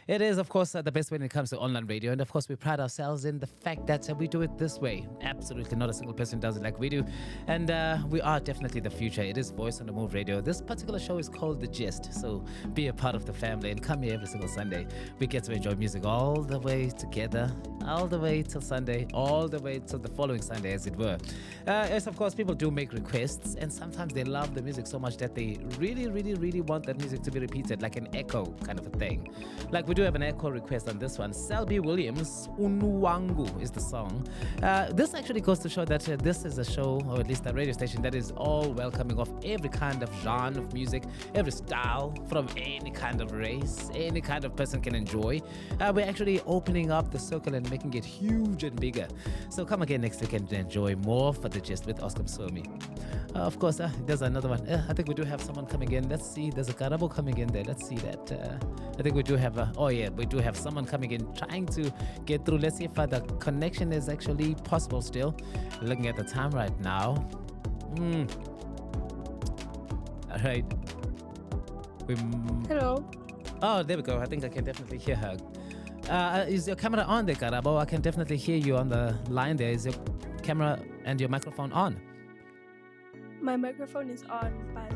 Speaker 3: It is, of course, the best when it comes to online radio. And, of course, we pride ourselves in the fact that we do it this way. Absolutely not a single person does it like we do. And we are definitely the future. It is Voice on the Move Radio. This particular show is called The Gist. So be a part of the family and come here every single Sunday. We get to enjoy music all the way together, all the way till Sunday, all the way till the following Sunday, as it were. Yes, of course, people do make requests. And sometimes they love the music so much that they really, really, really want that music to be repeated, like an echo kind of a thing. Like we do have an echo request on this one. Selby Williams, Unwangu is the song. This actually goes to show that this is a show, or at least a radio station, that is all welcoming of every kind of genre of music, every style, from any kind of race, any kind of person can enjoy. We're actually opening up the circle and making it huge and bigger. So come again next week and enjoy more for The Gist with Oscar Msomi. Of course, there's another one. I think we do have someone coming in. Let's see. There's a Karabo coming in there. Let's see that. I think we do have we do have someone coming in trying to get through. Let's see if the connection is actually possible still. Looking at the time right now. All right.
Speaker 17: Hello.
Speaker 3: Oh, there we go. I think I can definitely hear her. Is your camera on there, Karabo? I can definitely hear you on the line there. Is your camera and your microphone on?
Speaker 17: My microphone is on, but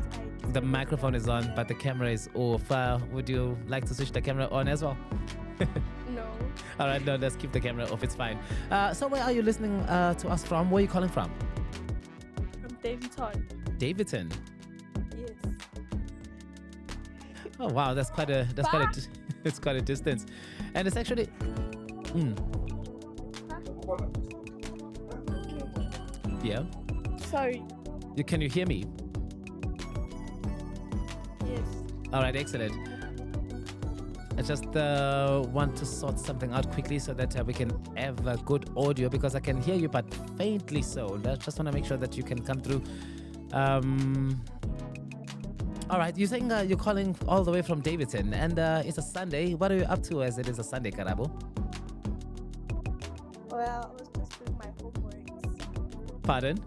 Speaker 3: the microphone is on, but the camera is off. Would you like to switch the camera on as well?
Speaker 17: No.
Speaker 3: All right, no, let's keep the camera off. It's fine. So where are you listening to us from? Where are you calling from?
Speaker 17: From Davidson.
Speaker 3: Davidson.
Speaker 17: Yes.
Speaker 3: Oh wow, it's quite a distance, and it's actually. Yeah.
Speaker 17: Sorry.
Speaker 3: Can you hear me?
Speaker 17: Yes.
Speaker 3: All right, excellent. I just want to sort something out quickly so that we can have good audio, because I can hear you but faintly so. I just want to make sure that you can come through. All right, you're saying you're calling all the way from Davidson, and it's a Sunday. What are you up to as it is a Sunday, Karabo?
Speaker 17: Well, I was just doing my homework.
Speaker 3: Pardon?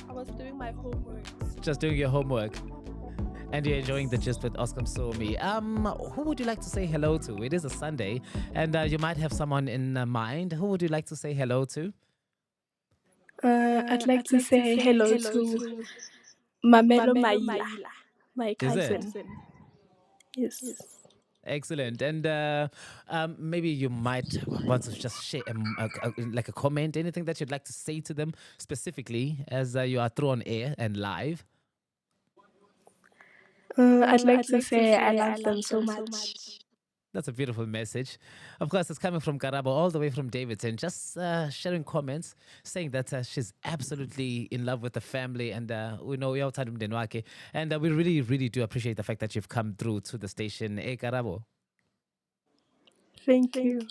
Speaker 17: I was doing my homework.
Speaker 3: Just doing your homework. And you're enjoying The Gist with Oscar Msomi. Who would you like to say hello to? It is a Sunday, and you might have someone in mind. Who would you like to say hello to?
Speaker 17: I'd like to say hello to Mamelo Maila, my cousin. Yes.
Speaker 3: Excellent. And maybe you might want to just share like a comment, anything that you'd like to say to them specifically as you are through on air and live.
Speaker 17: I'd like to say I love them so much.
Speaker 3: That's a beautiful message. Of course, it's coming from Karabo all the way from Davidson, just sharing comments, saying that she's absolutely in love with the family, and we know you're outside Mdenwake, and we really, really do appreciate the fact that you've come through to the station. Hey, Karabo.
Speaker 17: Thank you.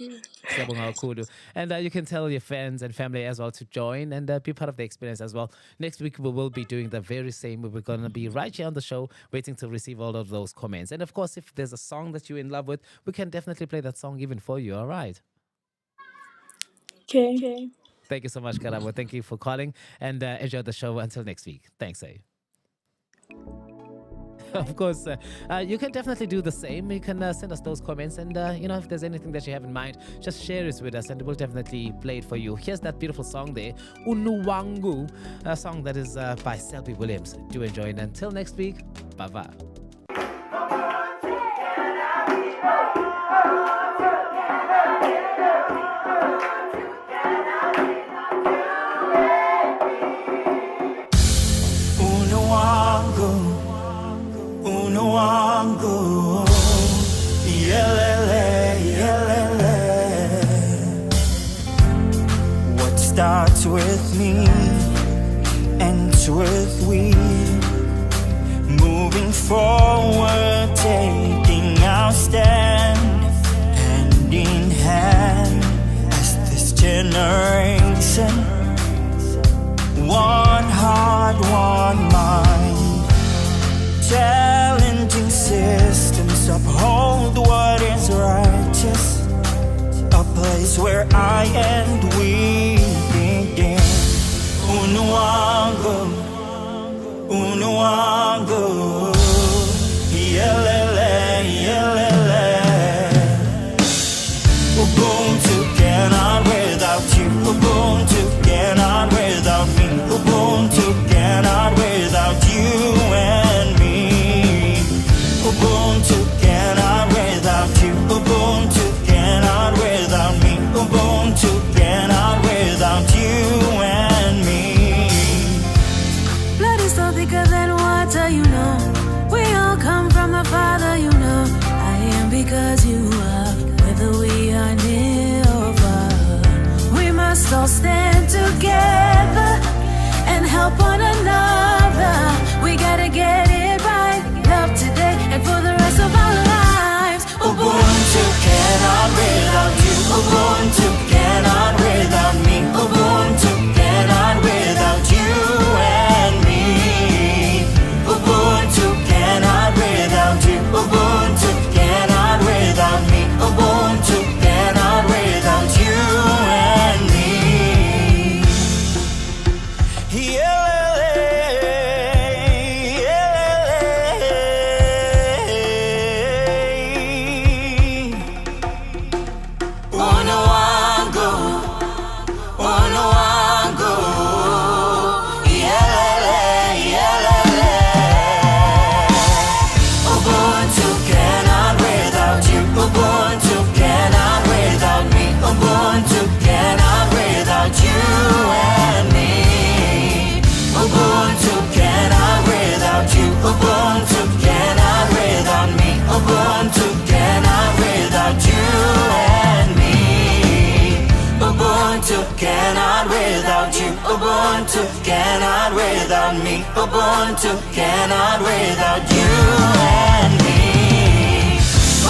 Speaker 3: And you can tell your fans and family as well to join and be part of the experience as well. Next week, we will be doing the very same. We're going to be right here on the show waiting to receive all of those comments. And of course, if there's a song that you're in love with, we can definitely play that song even for you. All right.
Speaker 17: Okay.
Speaker 3: Thank you so much, Karabo. Thank you for calling, and enjoy the show until next week. Thanks, eh? Of course, you can definitely do the same. You can send us those comments, and if there's anything that you have in mind, just share it with us, and we'll definitely play it for you. Here's that beautiful song there, Unuwangu, a song that is by Selby Williams. Do enjoy it. Until next week, bye-bye.
Speaker 6: Uno wangu, yelele, yelele. What starts with me ends with we. Moving forward, taking our stand, hand in hand, as this generation. One heart, one mind. Challenging systems uphold what is righteous. A place where I and we begin. Unuwangu, uno wangu. Yelele, yelele. Ubuntu cannot without you. Ubuntu cannot without me. Ubuntu cannot without you and me. Ubuntu cannot without you. Ubuntu cannot without me. Ubuntu cannot without you and me.
Speaker 4: Blood is so thicker than water, you know. We all come from the Father, you know. I am because you are, whether we are near or far. We must all stand together and help one another. We gotta get it right, love today and for the rest of our lives.
Speaker 6: Ubuntu cannot without you. Ubuntu cannot without me. Ubuntu cannot without you and me. Ubuntu cannot without you. Ubuntu cannot without me. Ubuntu cannot without you and me. Uno wangu, uno wangu. Yelele, yelele. Ubuntu cannot without you. Ubuntu cannot without me. Ubuntu cannot without you and me. Ubuntu cannot without you. Ubuntu cannot without me. Ubuntu cannot without you and me. Ubuntu cannot without you. Ubuntu cannot without me. Ubuntu cannot without you and me.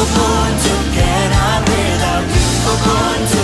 Speaker 6: Ubuntu cannot without you. Ubuntu